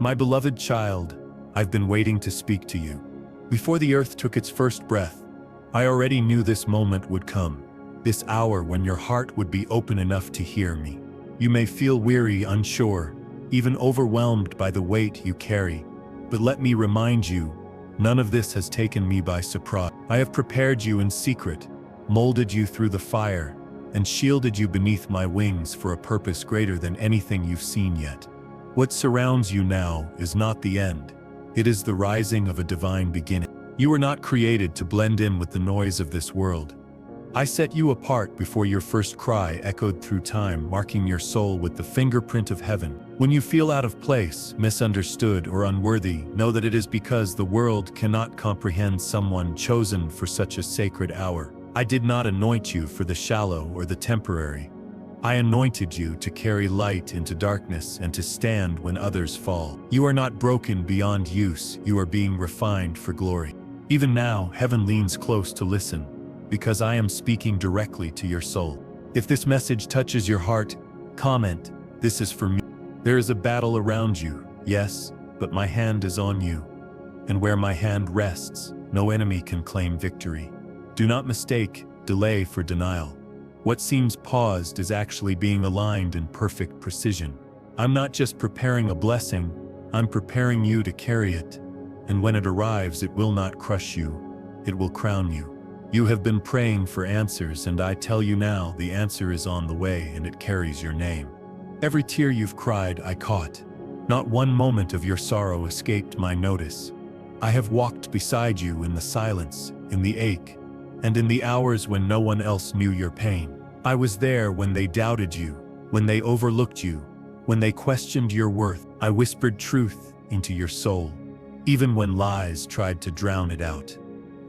My beloved child, I've been waiting to speak to you. Before the earth took its first breath, I already knew this moment would come, this hour when your heart would be open enough to hear me. You may feel weary, unsure, even overwhelmed by the weight you carry, but let me remind you, none of this has taken me by surprise. I have prepared you in secret, molded you through the fire, and shielded you beneath my wings for a purpose greater than anything you've seen yet. What surrounds you now is not the end. It is the rising of a divine beginning. You were not created to blend in with the noise of this world. I set you apart before your first cry echoed through time, marking your soul with the fingerprint of heaven. When you feel out of place, misunderstood, or unworthy, know that it is because the world cannot comprehend someone chosen for such a sacred hour. I did not anoint you for the shallow or the temporary. I anointed you to carry light into darkness and to stand when others fall. You are not broken beyond use, you are being refined for glory. Even now, heaven leans close to listen, because I am speaking directly to your soul. If this message touches your heart, comment, "This is for me." There is a battle around you, yes, but my hand is on you. And where my hand rests, no enemy can claim victory. Do not mistake delay for denial. What seems paused is actually being aligned in perfect precision. I'm not just preparing a blessing, I'm preparing you to carry it. And when it arrives, it will not crush you, it will crown you. You have been praying for answers, and I tell you now, the answer is on the way, and it carries your name. Every tear you've cried, I caught. Not one moment of your sorrow escaped my notice. I have walked beside you in the silence, in the ache, and in the hours when no one else knew your pain. I was there when they doubted you, when they overlooked you, when they questioned your worth. I whispered truth into your soul, even when lies tried to drown it out.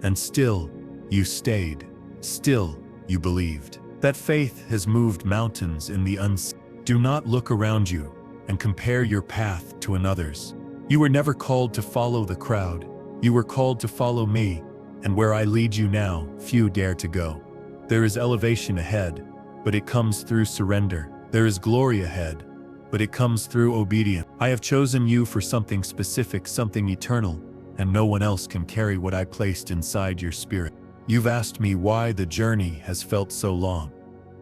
And still, you stayed. Still, you believed. That faith has moved mountains in the unseen. Do not look around you and compare your path to another's. You were never called to follow the crowd. You were called to follow me. And where I lead you now, few dare to go. There is elevation ahead, but it comes through surrender. There is glory ahead, but it comes through obedience. I have chosen you for something specific, something eternal, and no one else can carry what I placed inside your spirit. You've asked me why the journey has felt so long,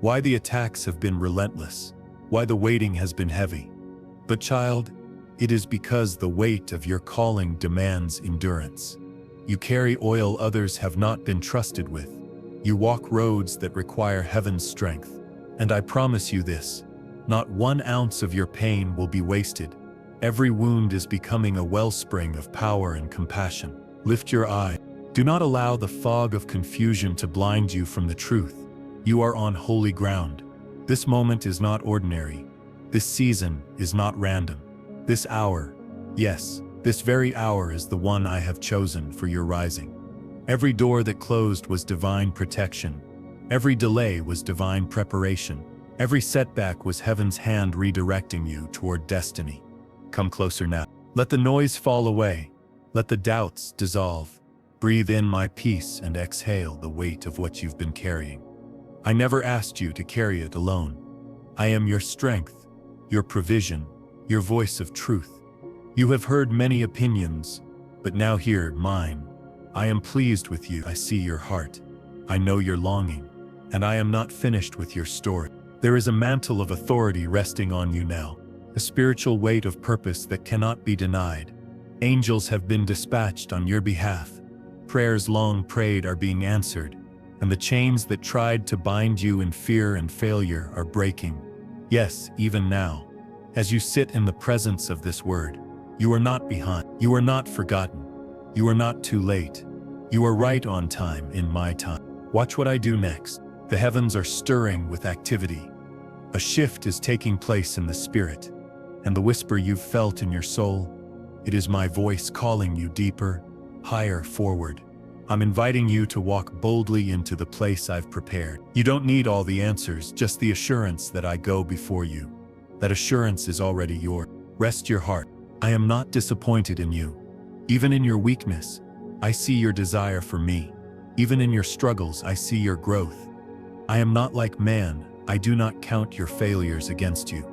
why the attacks have been relentless, why the waiting has been heavy. But child, it is because the weight of your calling demands endurance. You carry oil others have not been trusted with. You walk roads that require heaven's strength. And I promise you this, not 1 ounce of your pain will be wasted. Every wound is becoming a wellspring of power and compassion. Lift your eye. Do not allow the fog of confusion to blind you from the truth. You are on holy ground. This moment is not ordinary. This season is not random. This hour, yes, this very hour is the one I have chosen for your rising. Every door that closed was divine protection. Every delay was divine preparation. Every setback was heaven's hand redirecting you toward destiny. Come closer now. Let the noise fall away. Let the doubts dissolve. Breathe in my peace and exhale the weight of what you've been carrying. I never asked you to carry it alone. I am your strength, your provision, your voice of truth. You have heard many opinions, but now hear mine. I am pleased with you. I see your heart. I know your longing, and I am not finished with your story. There is a mantle of authority resting on you now, a spiritual weight of purpose that cannot be denied. Angels have been dispatched on your behalf. Prayers long prayed are being answered, and the chains that tried to bind you in fear and failure are breaking. Yes, even now, as you sit in the presence of this word, you are not behind. You are not forgotten. You are not too late. You are right on time in my time. Watch what I do next. The heavens are stirring with activity. A shift is taking place in the spirit, and the whisper you've felt in your soul, it is my voice calling you deeper, higher, forward. I'm inviting you to walk boldly into the place I've prepared. You don't need all the answers, just the assurance that I go before you. That assurance is already yours. Rest your heart. I am not disappointed in you. Even in your weakness, I see your desire for me. Even in your struggles, I see your growth. I am not like man. I do not count your failures against you.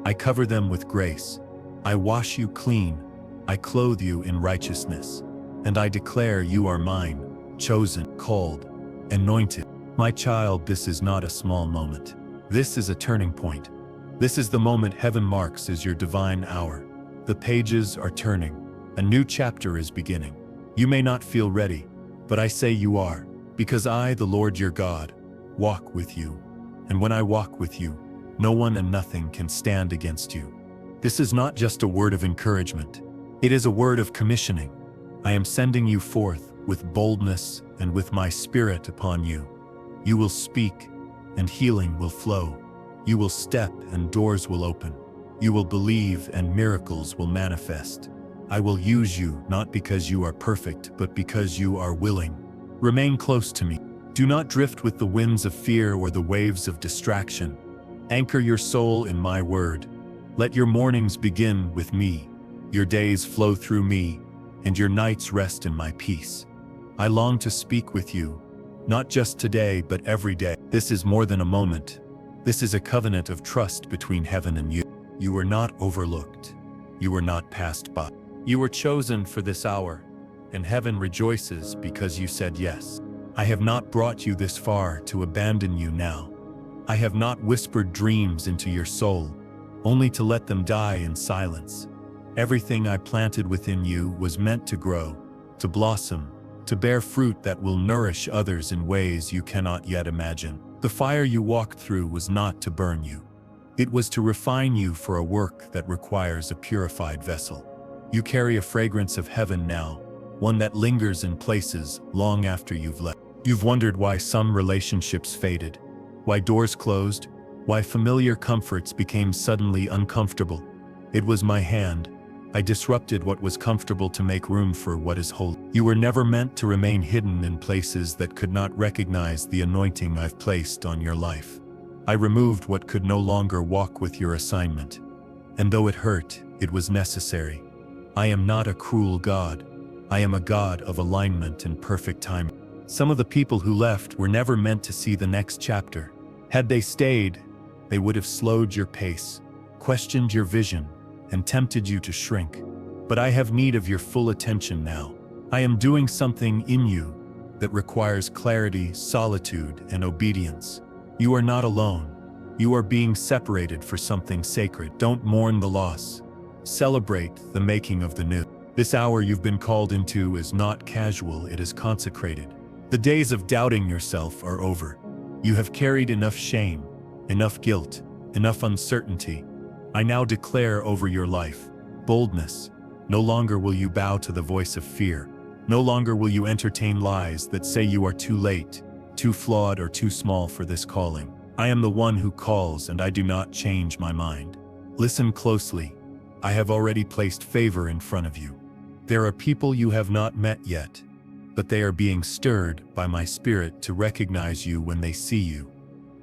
I cover them with grace. I wash you clean, I clothe you in righteousness, and I declare you are mine, chosen, called, anointed. My child, this is not a small moment. This is a turning point. This is the moment heaven marks as your divine hour. The pages are turning. A new chapter is beginning. You may not feel ready, but I say you are, because I, the Lord your God, walk with you. And when I walk with you, no one and nothing can stand against you. This is not just a word of encouragement. It is a word of commissioning. I am sending you forth with boldness and with my spirit upon you. You will speak, and healing will flow. You will step, and doors will open. You will believe, and miracles will manifest. I will use you not because you are perfect, but because you are willing. Remain close to me. Do not drift with the winds of fear or the waves of distraction. Anchor your soul in my word. Let your mornings begin with me. Your days flow through me, and your nights rest in my peace. I long to speak with you, not just today, but every day. This is more than a moment. This is a covenant of trust between heaven and you. You were not overlooked. You were not passed by. You were chosen for this hour, and heaven rejoices because you said yes. I have not brought you this far to abandon you now. I have not whispered dreams into your soul, only to let them die in silence. Everything I planted within you was meant to grow, to blossom, to bear fruit that will nourish others in ways you cannot yet imagine. The fire you walked through was not to burn you. It was to refine you for a work that requires a purified vessel. You carry a fragrance of heaven now, one that lingers in places long after you've left. You've wondered why some relationships faded, why doors closed, why familiar comforts became suddenly uncomfortable. It was my hand. I disrupted what was comfortable to make room for what is holy. You were never meant to remain hidden in places that could not recognize the anointing I've placed on your life. I removed what could no longer walk with your assignment. And though it hurt, it was necessary. I am not a cruel God. I am a God of alignment and perfect timing. Some of the people who left were never meant to see the next chapter. Had they stayed, they would have slowed your pace, questioned your vision, and tempted you to shrink. But I have need of your full attention now. I am doing something in you that requires clarity, solitude, and obedience. You are not alone. You are being separated for something sacred. Don't mourn the loss. Celebrate the making of the new. This hour you've been called into is not casual, it is consecrated. The days of doubting yourself are over. You have carried enough shame, enough guilt, enough uncertainty. I now declare over your life boldness. No longer will you bow to the voice of fear. No longer will you entertain lies that say you are too late, too flawed, or too small for this calling. I am the one who calls, and I do not change my mind. Listen closely. I have already placed favor in front of you. There are people you have not met yet, but they are being stirred by my spirit to recognize you when they see you.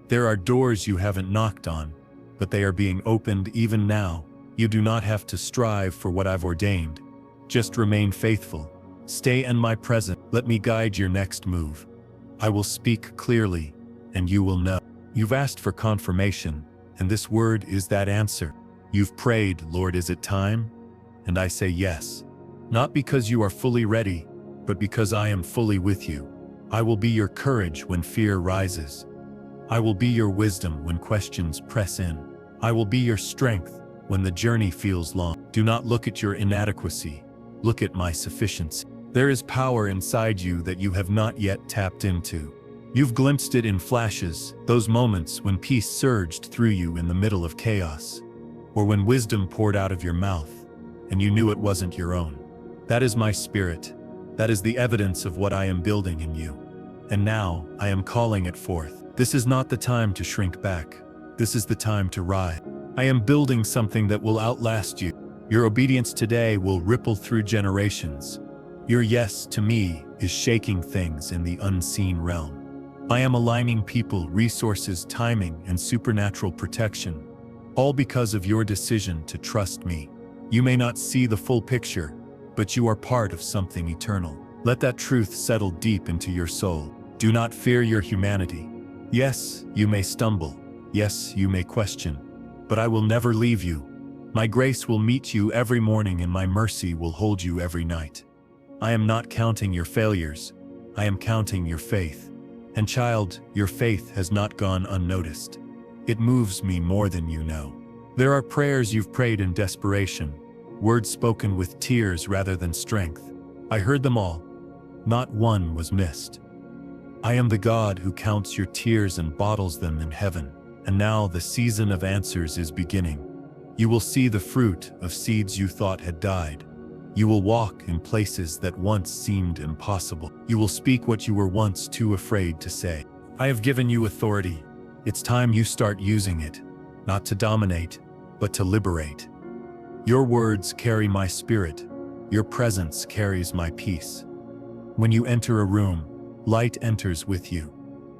There are doors you haven't knocked on, but they are being opened even now. You do not have to strive for what I've ordained. Just remain faithful. Stay in my presence. Let me guide your next move. I will speak clearly, and you will know. You've asked for confirmation, and this word is that answer. You've prayed, Lord, is it time? And I say yes. Not because you are fully ready, but because I am fully with you. I will be your courage when fear rises. I will be your wisdom when questions press in. I will be your strength when the journey feels long. Do not look at your inadequacy. Look at my sufficiency. There is power inside you that you have not yet tapped into. You've glimpsed it in flashes, those moments when peace surged through you in the middle of chaos, or when wisdom poured out of your mouth, and you knew it wasn't your own. That is my spirit. That is the evidence of what I am building in you. And now, I am calling it forth. This is not the time to shrink back. This is the time to rise. I am building something that will outlast you. Your obedience today will ripple through generations. Your yes to me is shaking things in the unseen realm. I am aligning people, resources, timing, and supernatural protection, all because of your decision to trust me. You may not see the full picture, but you are part of something eternal. Let that truth settle deep into your soul. Do not fear your humanity. Yes, you may stumble. Yes, you may question. But I will never leave you. My grace will meet you every morning and my mercy will hold you every night. I am not counting your failures, I am counting your faith. And child, your faith has not gone unnoticed. It moves me more than you know. There are prayers you've prayed in desperation, words spoken with tears rather than strength. I heard them all. Not one was missed. I am the God who counts your tears and bottles them in heaven. And now the season of answers is beginning. You will see the fruit of seeds you thought had died. You will walk in places that once seemed impossible. You will speak what you were once too afraid to say. I have given you authority. It's time you start using it, not to dominate, but to liberate. Your words carry my spirit. Your presence carries my peace. When you enter a room, light enters with you,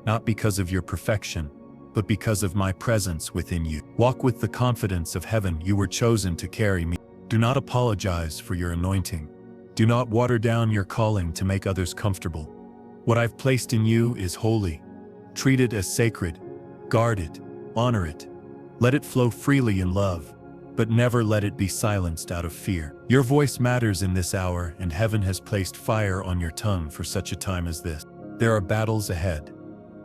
not because of your perfection, but because of my presence within you. Walk with the confidence of heaven. You were chosen to carry me. Do not apologize for your anointing. Do not water down your calling to make others comfortable. What I've placed in you is holy. Treat it as sacred. Guard it. Honor it. Let it flow freely in love, but never let it be silenced out of fear. Your voice matters in this hour, and heaven has placed fire on your tongue for such a time as this. There are battles ahead.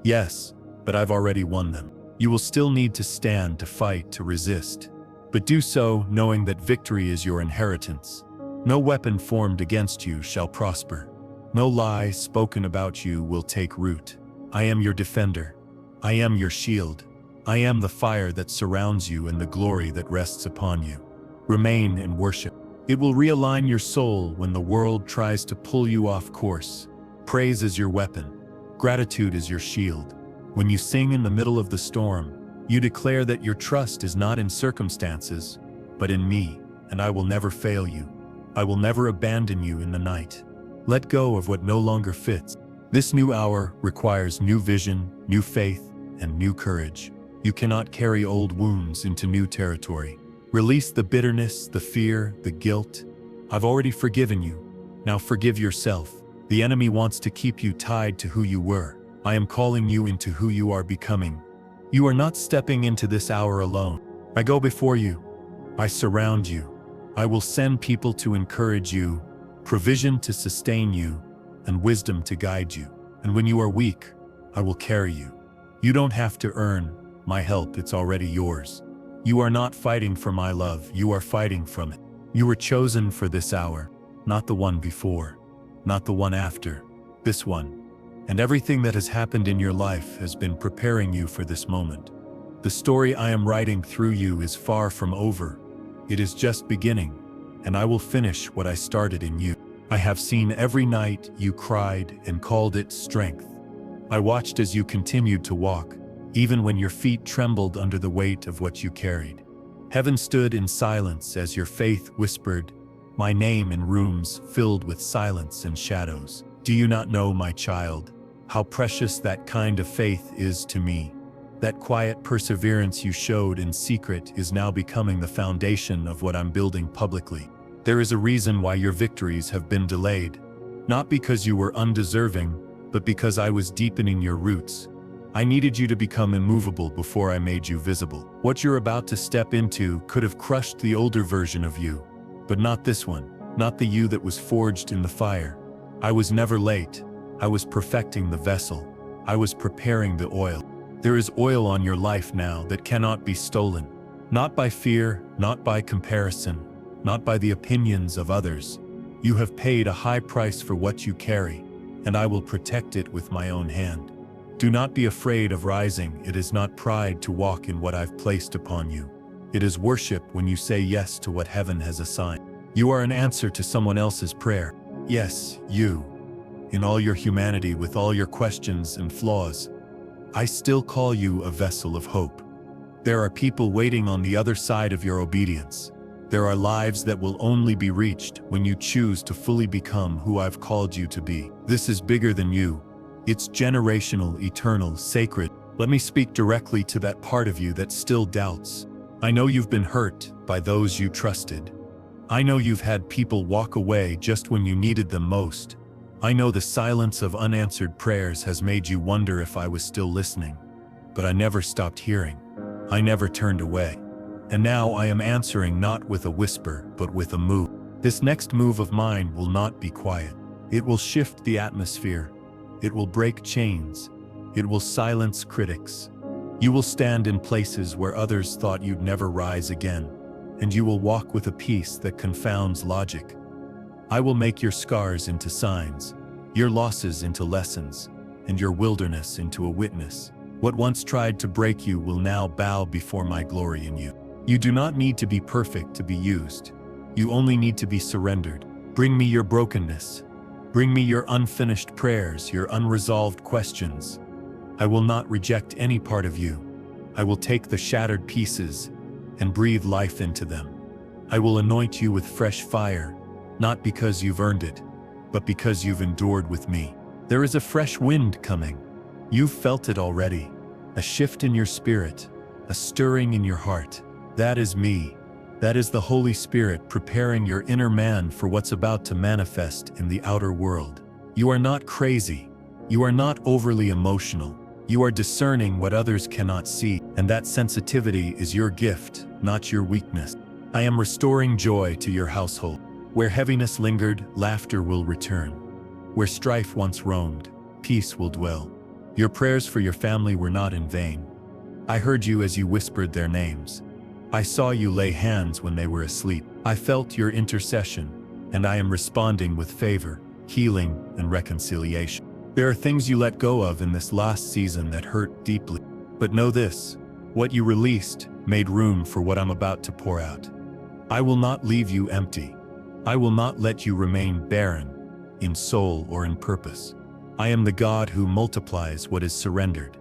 Yes, but I've already won them. You will still need to stand, to fight, to resist. But do so knowing that victory is your inheritance. No weapon formed against you shall prosper. No lie spoken about you will take root. I am your defender. I am your shield. I am the fire that surrounds you and the glory that rests upon you. Remain in worship. It will realign your soul when the world tries to pull you off course. Praise is your weapon. Gratitude is your shield. When you sing in the middle of the storm, you declare that your trust is not in circumstances, but in me, and I will never fail you. I will never abandon you in the night. Let go of what no longer fits. This new hour requires new vision, new faith, and new courage. You cannot carry old wounds into new territory. Release the bitterness, the fear, the guilt. I've already forgiven you. Now forgive yourself. The enemy wants to keep you tied to who you were. I am calling you into who you are becoming. You are not stepping into this hour alone. I go before you. I surround you. I will send people to encourage you, provision to sustain you, and wisdom to guide you. And when you are weak, I will carry you. You don't have to earn my help, it's already yours. You are not fighting for my love, you are fighting from it. You were chosen for this hour, not the one before, not the one after, this one. And everything that has happened in your life has been preparing you for this moment. The story I am writing through you is far from over. It is just beginning, and I will finish what I started in you. I have seen every night you cried and called it strength. I watched as you continued to walk, even when your feet trembled under the weight of what you carried. Heaven stood in silence as your faith whispered my name in rooms filled with silence and shadows. Do you not know, my child, how precious that kind of faith is to me? That quiet perseverance you showed in secret is now becoming the foundation of what I'm building publicly. There is a reason why your victories have been delayed. Not because you were undeserving, but because I was deepening your roots. I needed you to become immovable before I made you visible. What you're about to step into could have crushed the older version of you, but not this one, not the you that was forged in the fire. I was never late. I was perfecting the vessel. I was preparing the oil. There is oil on your life now that cannot be stolen. Not by fear, not by comparison, not by the opinions of others. You have paid a high price for what you carry, and I will protect it with my own hand. Do not be afraid of rising. It is not pride to walk in what I've placed upon you. It is worship when you say yes to what heaven has assigned. You are an answer to someone else's prayer. Yes, you. In all your humanity, with all your questions and flaws, I still call you a vessel of hope. There are people waiting on the other side of your obedience. There are lives that will only be reached when you choose to fully become who I've called you to be. This is bigger than you. It's generational, eternal, sacred. Let me speak directly to that part of you that still doubts. I know you've been hurt by those you trusted. I know you've had people walk away just when you needed them most. I know the silence of unanswered prayers has made you wonder if I was still listening. But I never stopped hearing. I never turned away. And now I am answering not with a whisper, but with a move. This next move of mine will not be quiet. It will shift the atmosphere. It will break chains. It will silence critics. You will stand in places where others thought you'd never rise again, and you will walk with a peace that confounds logic. I will make your scars into signs, your losses into lessons, and your wilderness into a witness. What once tried to break you will now bow before my glory in you. You do not need to be perfect to be used. You only need to be surrendered. Bring me your brokenness. Bring me your unfinished prayers, your unresolved questions. I will not reject any part of you. I will take the shattered pieces and breathe life into them. I will anoint you with fresh fire, not because you've earned it, but because you've endured with me. There is a fresh wind coming. You've felt it already. A shift in your spirit, a stirring in your heart. That is me. That is the Holy Spirit preparing your inner man for what's about to manifest in the outer world. You are not crazy. You are not overly emotional. You are discerning what others cannot see, and that sensitivity is your gift, not your weakness. I am restoring joy to your household. Where heaviness lingered, laughter will return. Where strife once roamed, peace will dwell. Your prayers for your family were not in vain. I heard you as you whispered their names. I saw you lay hands when they were asleep. I felt your intercession, and I am responding with favor, healing, and reconciliation. There are things you let go of in this last season that hurt deeply. But know this, what you released made room for what I'm about to pour out. I will not leave you empty. I will not let you remain barren, in soul or in purpose. I am the God who multiplies what is surrendered.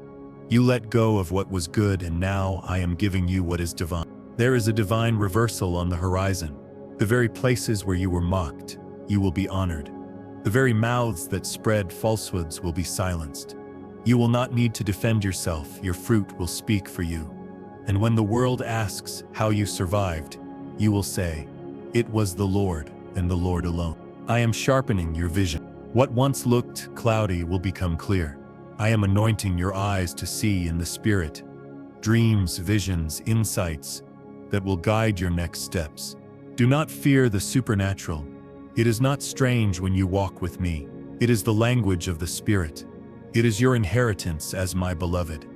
You let go of what was good, and now I am giving you what is divine. There is a divine reversal on the horizon. The very places where you were mocked, you will be honored. The very mouths that spread falsehoods will be silenced. You will not need to defend yourself. Your fruit will speak for you. And when the world asks how you survived, you will say, "It was the Lord, and the Lord alone." I am sharpening your vision. What once looked cloudy will become clear. I am anointing your eyes to see in the Spirit. Dreams, visions, insights that will guide your next steps. Do not fear the supernatural. It is not strange when you walk with me. It is the language of the Spirit. It is your inheritance as my beloved.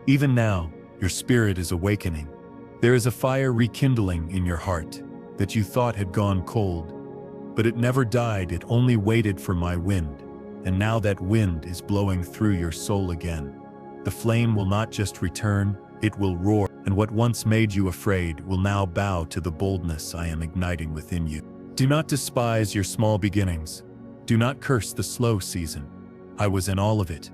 Even now, your spirit is awakening. There is a fire rekindling in your heart that you thought had gone cold. But it never died, it only waited for my wind. And now that wind is blowing through your soul again. The flame will not just return, it will roar, and what once made you afraid will now bow to the boldness I am igniting within you. Do not despise your small beginnings. Do not curse the slow season. I was in all of it,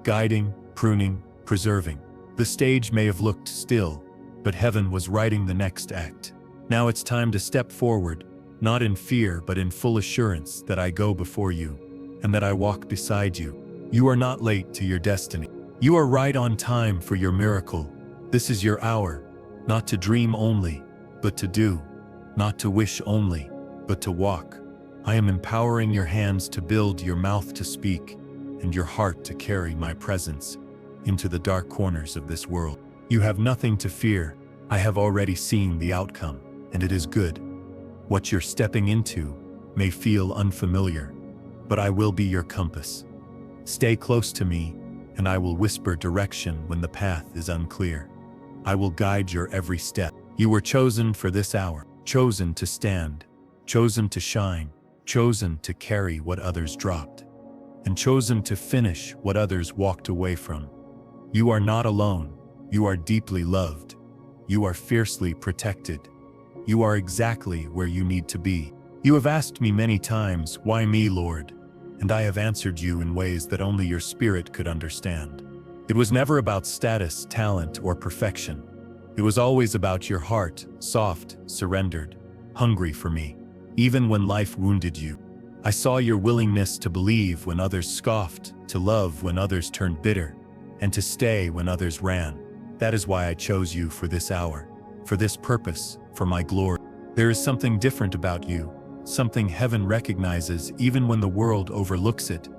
guiding, pruning, preserving. The stage may have looked still, but heaven was writing the next act. Now it's time to step forward, not in fear but in full assurance that I go before you, and that I walk beside you. You are not late to your destiny. You are right on time for your miracle. This is your hour, not to dream only, but to do, not to wish only, but to walk. I am empowering your hands to build, your mouth to speak, and your heart to carry my presence into the dark corners of this world. You have nothing to fear. I have already seen the outcome, and it is good. What you're stepping into may feel unfamiliar, but I will be your compass. Stay close to me, and I will whisper direction when the path is unclear. I will guide your every step. You were chosen for this hour, chosen to stand, chosen to shine, chosen to carry what others dropped, and chosen to finish what others walked away from. You are not alone. You are deeply loved. You are fiercely protected. You are exactly where you need to be. You have asked me many times, "Why me, Lord?" And I have answered you in ways that only your spirit could understand. It was never about status, talent, or perfection. It was always about your heart, soft, surrendered, hungry for me. Even when life wounded you, I saw your willingness to believe when others scoffed, to love when others turned bitter, and to stay when others ran. That is why I chose you for this hour, for this purpose, for my glory. There is something different about you, something heaven recognizes even when the world overlooks it.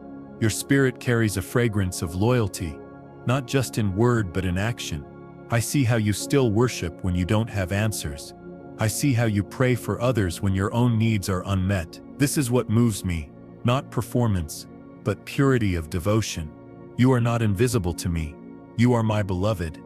Your spirit carries a fragrance of loyalty, not just in word but in action. I see how you still worship when you don't have answers. I see how you pray for others when your own needs are unmet. This is what moves me, not performance, but purity of devotion. You are not invisible to me. You are my beloved,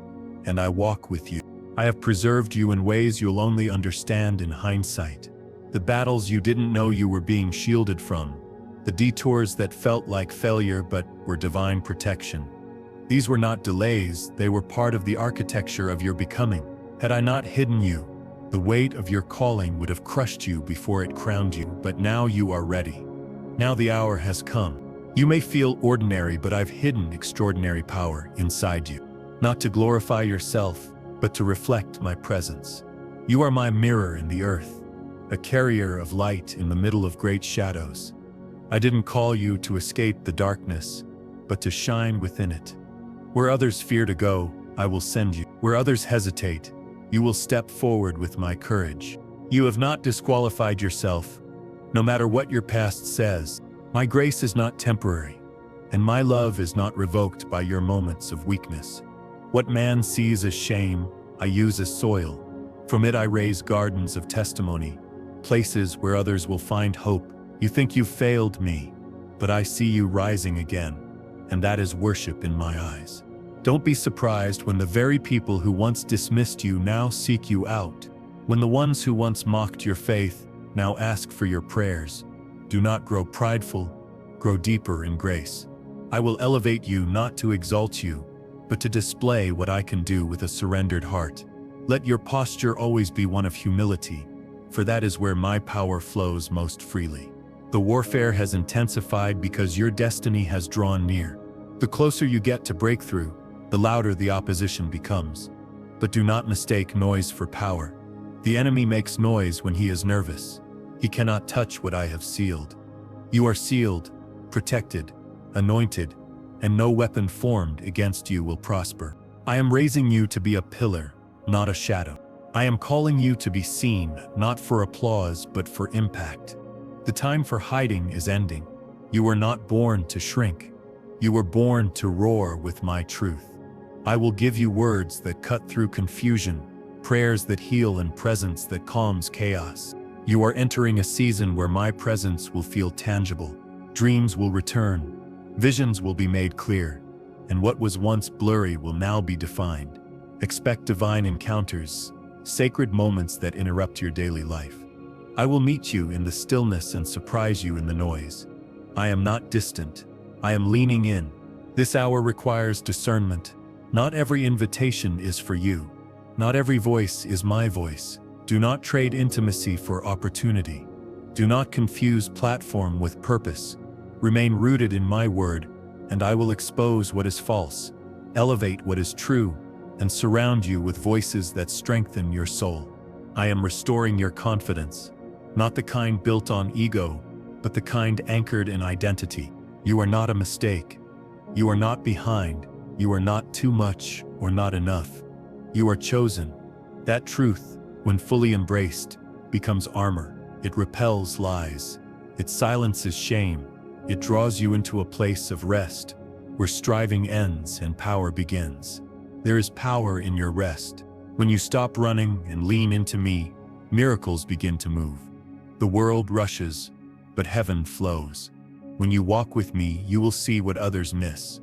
and I walk with you. I have preserved you in ways you'll only understand in hindsight. The battles you didn't know you were being shielded from. The detours that felt like failure but were divine protection. These were not delays, they were part of the architecture of your becoming. Had I not hidden you, the weight of your calling would have crushed you before it crowned you, but now you are ready. Now the hour has come. You may feel ordinary, but I've hidden extraordinary power inside you. Not to glorify yourself, but to reflect my presence. You are my mirror in the earth, a carrier of light in the middle of great shadows. I didn't call you to escape the darkness, but to shine within it. Where others fear to go, I will send you. Where others hesitate, you will step forward with my courage. You have not disqualified yourself, no matter what your past says. My grace is not temporary, and my love is not revoked by your moments of weakness. What man sees as shame, I use as soil. From it I raise gardens of testimony, places where others will find hope. You think you've failed me, but I see you rising again, and that is worship in my eyes. Don't be surprised when the very people who once dismissed you now seek you out, when the ones who once mocked your faith now ask for your prayers. Do not grow prideful, grow deeper in grace. I will elevate you not to exalt you, but to display what I can do with a surrendered heart. Let your posture always be one of humility, for that is where my power flows most freely. The warfare has intensified because your destiny has drawn near. The closer you get to breakthrough, the louder the opposition becomes. But do not mistake noise for power. The enemy makes noise when he is nervous. He cannot touch what I have sealed. You are sealed, protected, anointed, and no weapon formed against you will prosper. I am raising you to be a pillar, not a shadow. I am calling you to be seen, not for applause, but for impact. The time for hiding is ending. You were not born to shrink. You were born to roar with my truth. I will give you words that cut through confusion, prayers that heal, and presence that calms chaos. You are entering a season where my presence will feel tangible. Dreams will return. Visions will be made clear, and what was once blurry will now be defined. Expect divine encounters, sacred moments that interrupt your daily life. I will meet you in the stillness and surprise you in the noise. I am not distant. I am leaning in. This hour requires discernment. Not every invitation is for you. Not every voice is my voice. Do not trade intimacy for opportunity. Do not confuse platform with purpose. Remain rooted in my word, and I will expose what is false, elevate what is true, and surround you with voices that strengthen your soul. I am restoring your confidence, not the kind built on ego, but the kind anchored in identity. You are not a mistake. You are not behind. You are not too much or not enough. You are chosen. That truth, when fully embraced, becomes armor. It repels lies. It silences shame. It draws you into a place of rest, where striving ends and power begins. There is power in your rest. When you stop running and lean into me, miracles begin to move. The world rushes, but heaven flows. When you walk with me, you will see what others miss.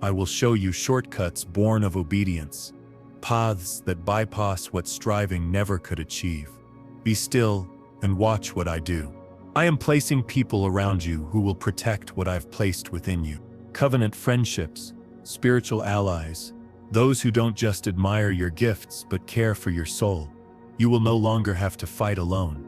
I will show you shortcuts born of obedience, paths that bypass what striving never could achieve. Be still and watch what I do. I am placing people around you who will protect what I've placed within you. Covenant friendships, spiritual allies, those who don't just admire your gifts but care for your soul. You will no longer have to fight alone.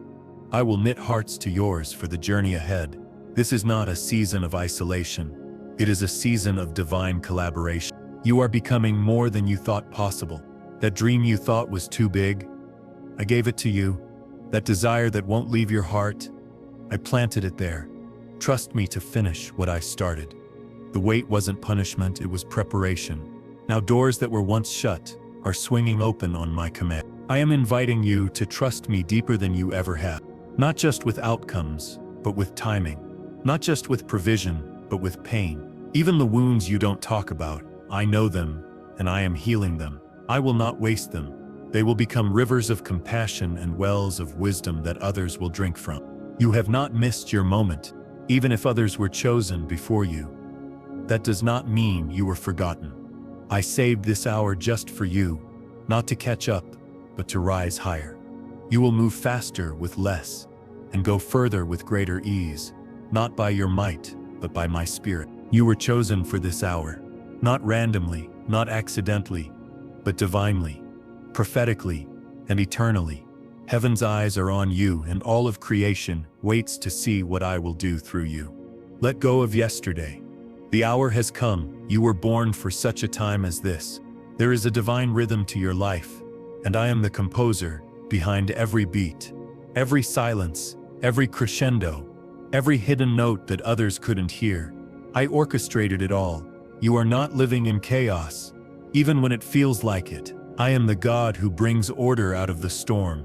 I will knit hearts to yours for the journey ahead. This is not a season of isolation. It is a season of divine collaboration. You are becoming more than you thought possible. That dream you thought was too big, I gave it to you. That desire that won't leave your heart, I planted it there. Trust me to finish what I started. The wait wasn't punishment, it was preparation. Now doors that were once shut are swinging open on my command. I am inviting you to trust me deeper than you ever have. Not just with outcomes, but with timing. Not just with provision, but with pain. Even the wounds you don't talk about, I know them, and I am healing them. I will not waste them. They will become rivers of compassion and wells of wisdom that others will drink from. You have not missed your moment, even if others were chosen before you. That does not mean you were forgotten. I saved this hour just for you, not to catch up, but to rise higher. You will move faster with less, and go further with greater ease, not by your might, but by my spirit. You were chosen for this hour, not randomly, not accidentally, but divinely, prophetically, and eternally. Heaven's eyes are on you, and all of creation waits to see what I will do through you. Let go of yesterday. The hour has come. You were born for such a time as this. There is a divine rhythm to your life, and I am the composer behind every beat, every silence, every crescendo, every hidden note that others couldn't hear. I orchestrated it all. You are not living in chaos, even when it feels like it. I am the God who brings order out of the storm,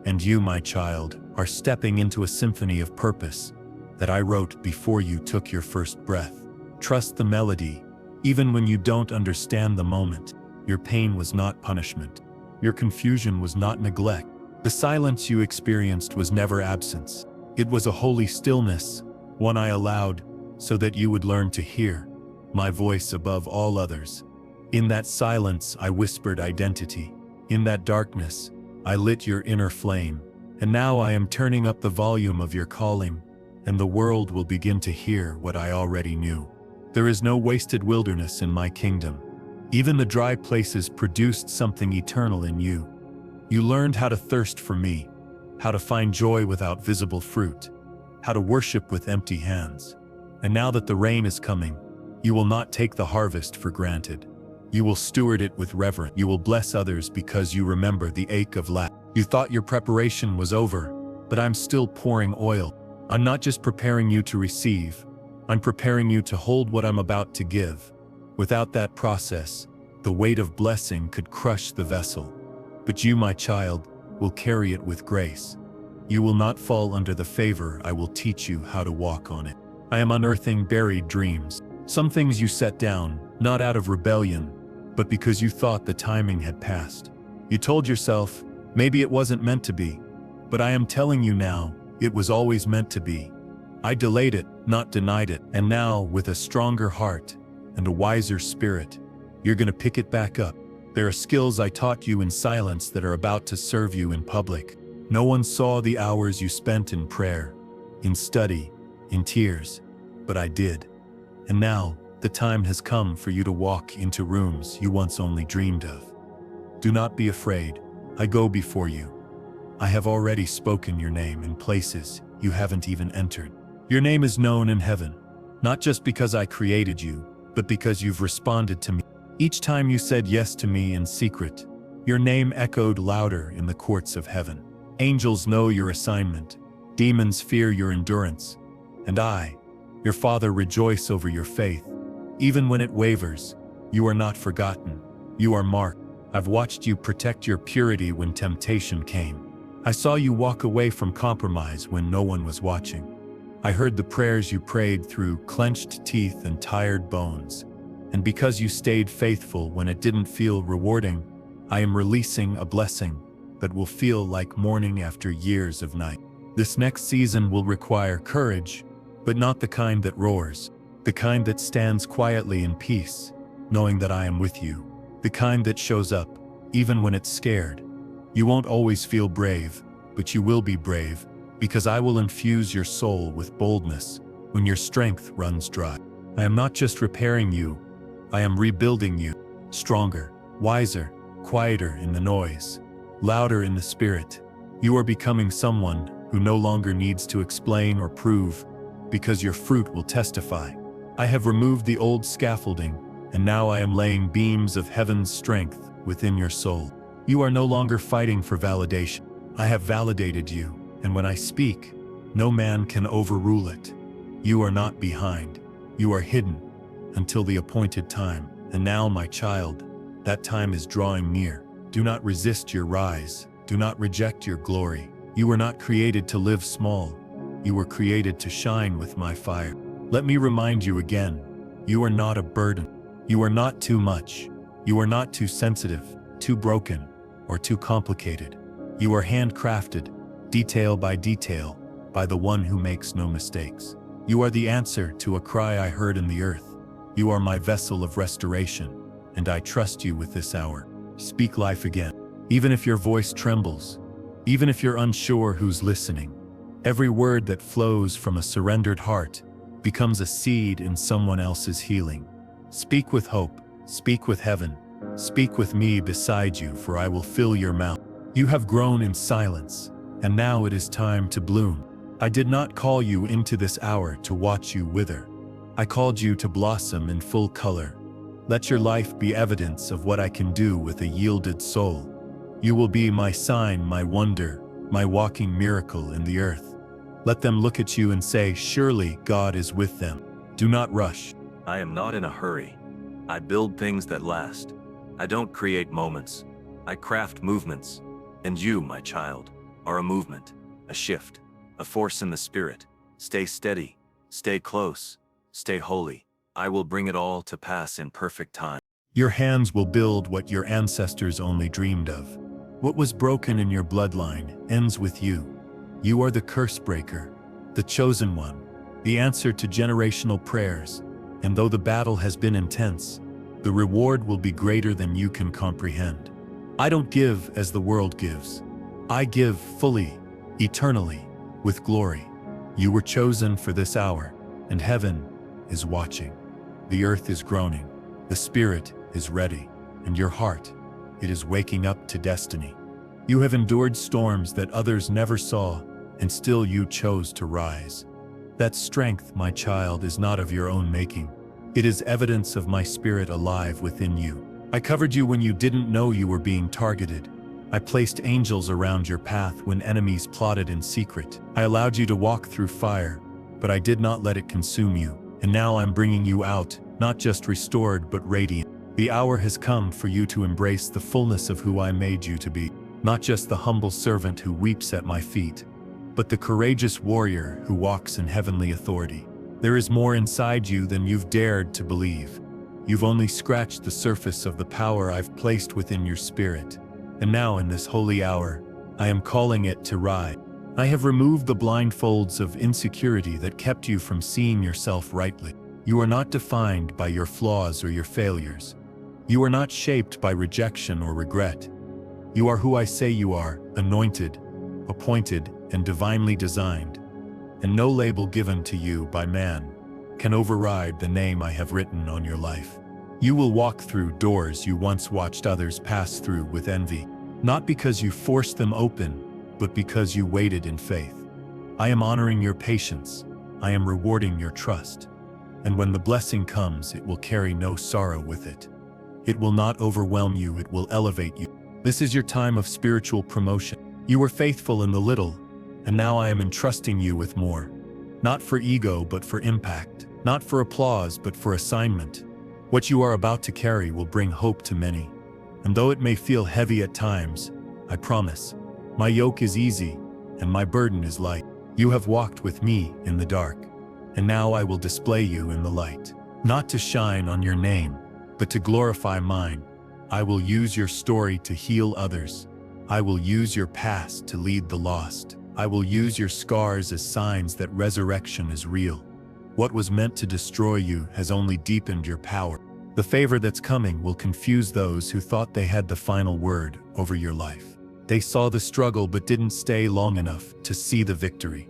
and you, my child, are stepping into a symphony of purpose that I wrote before you took your first breath. Trust the melody, even when you don't understand the moment. Your pain was not punishment. Your confusion was not neglect. The silence you experienced was never absence. It was a holy stillness, one I allowed so that you would learn to hear my voice above all others. In that silence, I whispered identity. In that darkness, I lit your inner flame. And now I am turning up the volume of your calling, and the world will begin to hear what I already knew. There is no wasted wilderness in my kingdom. Even the dry places produced something eternal in you. You learned how to thirst for me, how to find joy without visible fruit, how to worship with empty hands. And now that the rain is coming, you will not take the harvest for granted. You will steward it with reverence. You will bless others because you remember the ache of lack. You thought your preparation was over, but I'm still pouring oil. I'm not just preparing you to receive, I'm preparing you to hold what I'm about to give. Without that process, the weight of blessing could crush the vessel. But you, my child, will carry it with grace. You will not fall under the favor. I will teach you how to walk on it. I am unearthing buried dreams. Some things you set down, not out of rebellion, but because you thought the timing had passed. You told yourself, maybe it wasn't meant to be. But I am telling you now, it was always meant to be. I delayed it, not denied it, and now, with a stronger heart and a wiser spirit, you're gonna pick it back up. There are skills I taught you in silence that are about to serve you in public. No one saw the hours you spent in prayer, in study, in tears, but I did. And now, the time has come for you to walk into rooms you once only dreamed of. Do not be afraid. I go before you. I have already spoken your name in places you haven't even entered. Your name is known in heaven, not just because I created you, but because you've responded to me. Each time you said yes to me in secret, your name echoed louder in the courts of heaven. Angels know your assignment, demons fear your endurance, and I, your Father, rejoice over your faith. Even when it wavers, you are not forgotten. You are marked. I've watched you protect your purity when temptation came. I saw you walk away from compromise when no one was watching. I heard the prayers you prayed through clenched teeth and tired bones. And because you stayed faithful when it didn't feel rewarding, I am releasing a blessing that will feel like morning after years of night. This next season will require courage, but not the kind that roars. The kind that stands quietly in peace, knowing that I am with you. The kind that shows up, even when it's scared. You won't always feel brave, but you will be brave, because I will infuse your soul with boldness when your strength runs dry. I am not just repairing you, I am rebuilding you. Stronger, wiser, quieter in the noise, louder in the spirit. You are becoming someone who no longer needs to explain or prove, because your fruit will testify. I have removed the old scaffolding, and now I am laying beams of heaven's strength within your soul. You are no longer fighting for validation. I have validated you, and when I speak, no man can overrule it. You are not behind. You are hidden until the appointed time. And now, my child, that time is drawing near. Do not resist your rise. Do not reject your glory. You were not created to live small. You were created to shine with my fire. Let me remind you again, you are not a burden. You are not too much. You are not too sensitive, too broken or too complicated. You are handcrafted, detail by detail, by the one who makes no mistakes. You are the answer to a cry I heard in the earth. You are my vessel of restoration, and I trust you with this hour. Speak life again. Even if your voice trembles, even if you're unsure who's listening, every word that flows from a surrendered heart becomes a seed in someone else's healing. Speak with hope, speak with heaven, speak with me beside you, for I will fill your mouth. You have grown in silence, and now it is time to bloom. I did not call you into this hour to watch you wither. I called you to blossom in full color. Let your life be evidence of what I can do with a yielded soul. You will be my sign, my wonder, my walking miracle in the earth. Let them look at you and say, surely God is with them. Do not rush. I am not in a hurry. I build things that last. I don't create moments. I craft movements. And you, my child, are a movement, a shift, a force in the spirit. Stay steady, stay close, stay holy. I will bring it all to pass in perfect time. Your hands will build what your ancestors only dreamed of. What was broken in your bloodline ends with you. You are the curse breaker, the chosen one, the answer to generational prayers. And though the battle has been intense, the reward will be greater than you can comprehend. I don't give as the world gives. I give fully, eternally, with glory. You were chosen for this hour, and heaven is watching. The earth is groaning, the spirit is ready, and your heart, it is waking up to destiny. You have endured storms that others never saw, and still you chose to rise. That strength, my child, is not of your own making. It is evidence of my spirit alive within you. I covered you when you didn't know you were being targeted. I placed angels around your path when enemies plotted in secret. I allowed you to walk through fire, but I did not let it consume you. And now I'm bringing you out, not just restored but radiant. The hour has come for you to embrace the fullness of who I made you to be. Not just the humble servant who weeps at my feet, but the courageous warrior who walks in heavenly authority. There is more inside you than you've dared to believe. You've only scratched the surface of the power I've placed within your spirit. And now in this holy hour, I am calling it to rise. I have removed the blindfolds of insecurity that kept you from seeing yourself rightly. You are not defined by your flaws or your failures. You are not shaped by rejection or regret. You are who I say you are, anointed, appointed, and divinely designed. And no label given to you by man can override the name I have written on your life. You will walk through doors you once watched others pass through with envy, not because you forced them open, but because you waited in faith. I am honoring your patience. I am rewarding your trust. And when the blessing comes, it will carry no sorrow with it. It will not overwhelm you, it will elevate you. This is your time of spiritual promotion. You were faithful in the little, and now I am entrusting you with more. Not for ego, but for impact. Not for applause, but for assignment. What you are about to carry will bring hope to many. And though it may feel heavy at times, I promise, my yoke is easy, and my burden is light. You have walked with me in the dark, and now I will display you in the light. Not to shine on your name, but to glorify mine. I will use your story to heal others. I will use your past to lead the lost. I will use your scars as signs that resurrection is real. What was meant to destroy you has only deepened your power. The favor that's coming will confuse those who thought they had the final word over your life. They saw the struggle but didn't stay long enough to see the victory.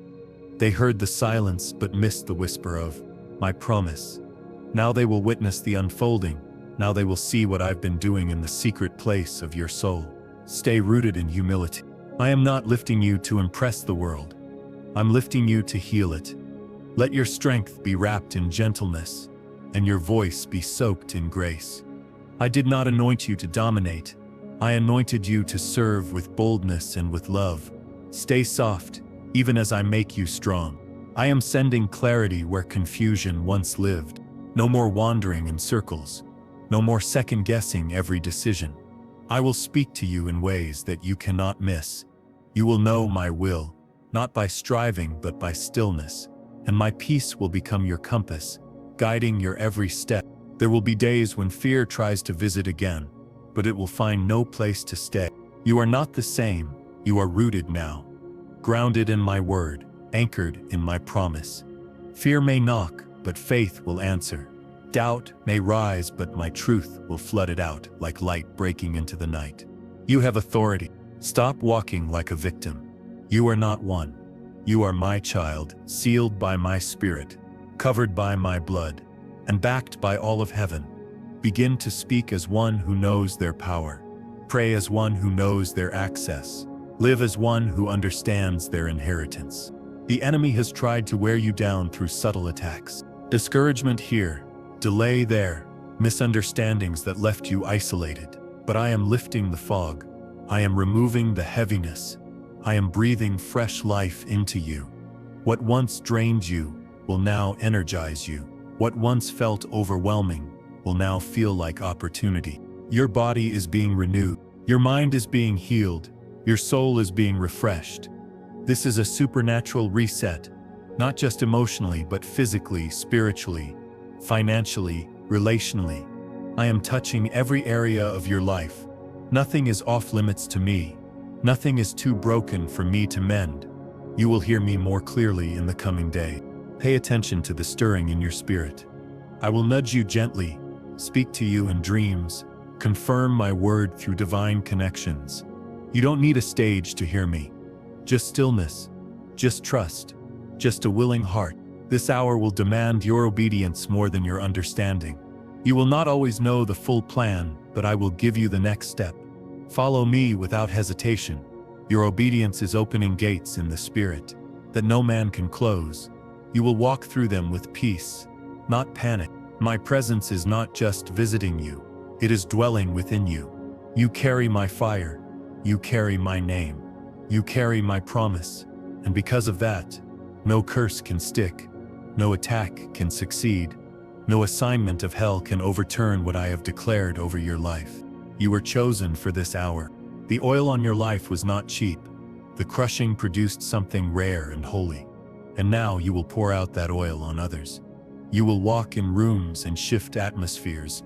They heard the silence but missed the whisper of, my promise. Now they will witness the unfolding. Now they will see what I've been doing in the secret place of your soul. Stay rooted in humility. I am not lifting you to impress the world. I'm lifting you to heal it. Let your strength be wrapped in gentleness, and your voice be soaked in grace. I did not anoint you to dominate. I anointed you to serve with boldness and with love. Stay soft, even as I make you strong. I am sending clarity where confusion once lived. No more wandering in circles. No more second-guessing every decision. I will speak to you in ways that you cannot miss. You will know my will, not by striving but by stillness. And my peace will become your compass, guiding your every step. There will be days when fear tries to visit again, but it will find no place to stay. You are not the same. You are rooted now, grounded in my word, anchored in my promise. Fear may knock, but faith will answer. Doubt may rise, but my truth will flood it out like light breaking into the night. You have authority. Stop walking like a victim. You are not one. You are my child, sealed by my spirit, covered by my blood, and backed by all of heaven. Begin to speak as one who knows their power. Pray as one who knows their access. Live as one who understands their inheritance. The enemy has tried to wear you down through subtle attacks. Discouragement here, delay there, misunderstandings that left you isolated. But I am lifting the fog. I am removing the heaviness. I am breathing fresh life into you. What once drained you will now energize you. What once felt overwhelming will now feel like opportunity. Your body is being renewed. Your mind is being healed. Your soul is being refreshed. This is a supernatural reset, not just emotionally, but physically, spiritually, financially, relationally. I am touching every area of your life. Nothing is off limits to me. Nothing is too broken for me to mend. You will hear me more clearly in the coming day. Pay attention to the stirring in your spirit. I will nudge you gently, speak to you in dreams, confirm my word through divine connections. You don't need a stage to hear me. Just stillness, just trust, just a willing heart. This hour will demand your obedience more than your understanding. You will not always know the full plan, but I will give you the next step. Follow me without hesitation. Your obedience is opening gates in the spirit that no man can close. You will walk through them with peace, not panic. My presence is not just visiting you, it is dwelling within you. You carry my fire, you carry my name, you carry my promise, and because of that, no curse can stick, no attack can succeed, no assignment of hell can overturn what I have declared over your life. You were chosen for this hour. The oil on your life was not cheap. The crushing produced something rare and holy. And now you will pour out that oil on others. You will walk in rooms and shift atmospheres,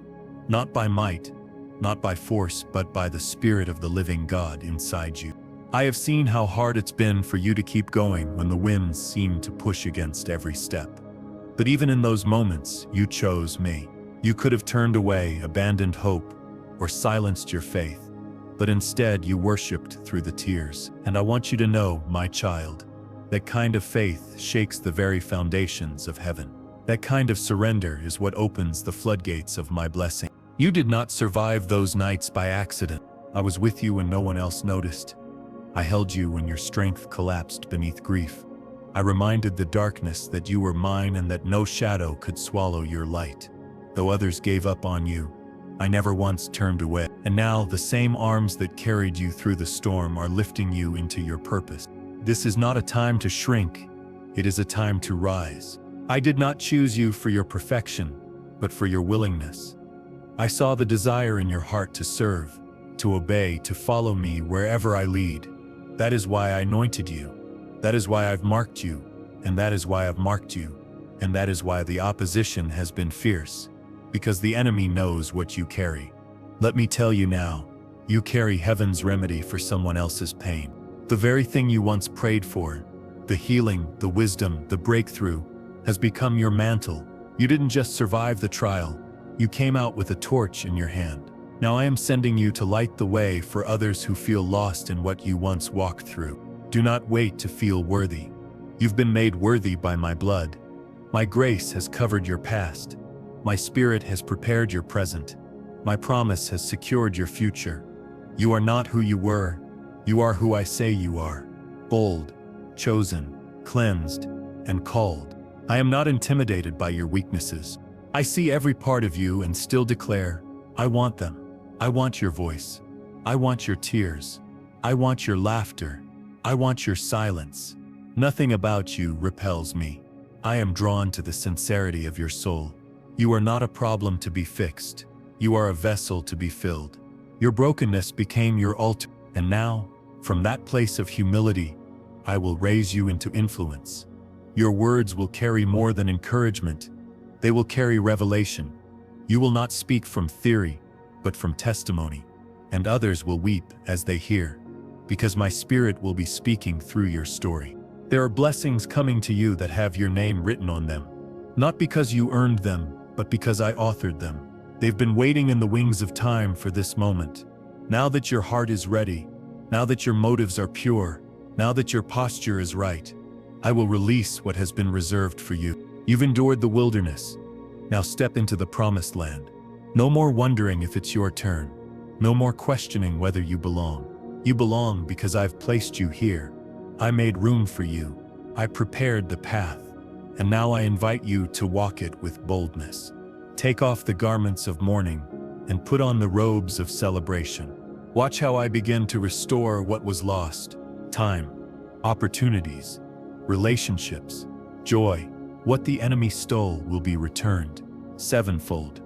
not by might, not by force, but by the Spirit of the living God inside you. I have seen how hard it's been for you to keep going when the winds seem to push against every step. But even in those moments, you chose me. You could have turned away, abandoned hope, or silenced your faith. But instead, you worshiped through the tears. And I want you to know, my child, that kind of faith shakes the very foundations of heaven. That kind of surrender is what opens the floodgates of my blessing. You did not survive those nights by accident. I was with you when no one else noticed. I held you when your strength collapsed beneath grief. I reminded the darkness that you were mine and that no shadow could swallow your light. Though others gave up on you, I never once turned away. And now the same arms that carried you through the storm are lifting you into your purpose. This is not a time to shrink. It is a time to rise. I did not choose you for your perfection, but for your willingness. I saw the desire in your heart to serve, to obey, to follow me wherever I lead. That is why I anointed you. That is why I've marked you. And that is why I've marked you. And that is why the opposition has been fierce. Because the enemy knows what you carry. Let me tell you now, you carry heaven's remedy for someone else's pain. The very thing you once prayed for, the healing, the wisdom, the breakthrough, has become your mantle. You didn't just survive the trial, you came out with a torch in your hand. Now I am sending you to light the way for others who feel lost in what you once walked through. Do not wait to feel worthy. You've been made worthy by my blood. My grace has covered your past. My spirit has prepared your present. My promise has secured your future. You are not who you were. You are who I say you are. Bold, chosen, cleansed, and called. I am not intimidated by your weaknesses. I see every part of you and still declare, I want them. I want your voice. I want your tears. I want your laughter. I want your silence. Nothing about you repels me. I am drawn to the sincerity of your soul. You are not a problem to be fixed. You are a vessel to be filled. Your brokenness became your altar, and now, from that place of humility, I will raise you into influence. Your words will carry more than encouragement. They will carry revelation. You will not speak from theory, but from testimony. and others will weep as they hear, because my Spirit will be speaking through your story. There are blessings coming to you that have your name written on them, not because you earned them, but because I authored them. They've been waiting in the wings of time for this moment. Now that your heart is ready, now that your motives are pure, now that your posture is right, I will release what has been reserved for you. You've endured the wilderness. Now step into the promised land. No more wondering if it's your turn. No more questioning whether you belong. You belong because I've placed you here. I made room for you. I prepared the path. And now I invite you to walk it with boldness. Take off the garments of mourning and put on the robes of celebration. Watch how I begin to restore what was lost. Time, opportunities, relationships, joy. What the enemy stole will be returned sevenfold,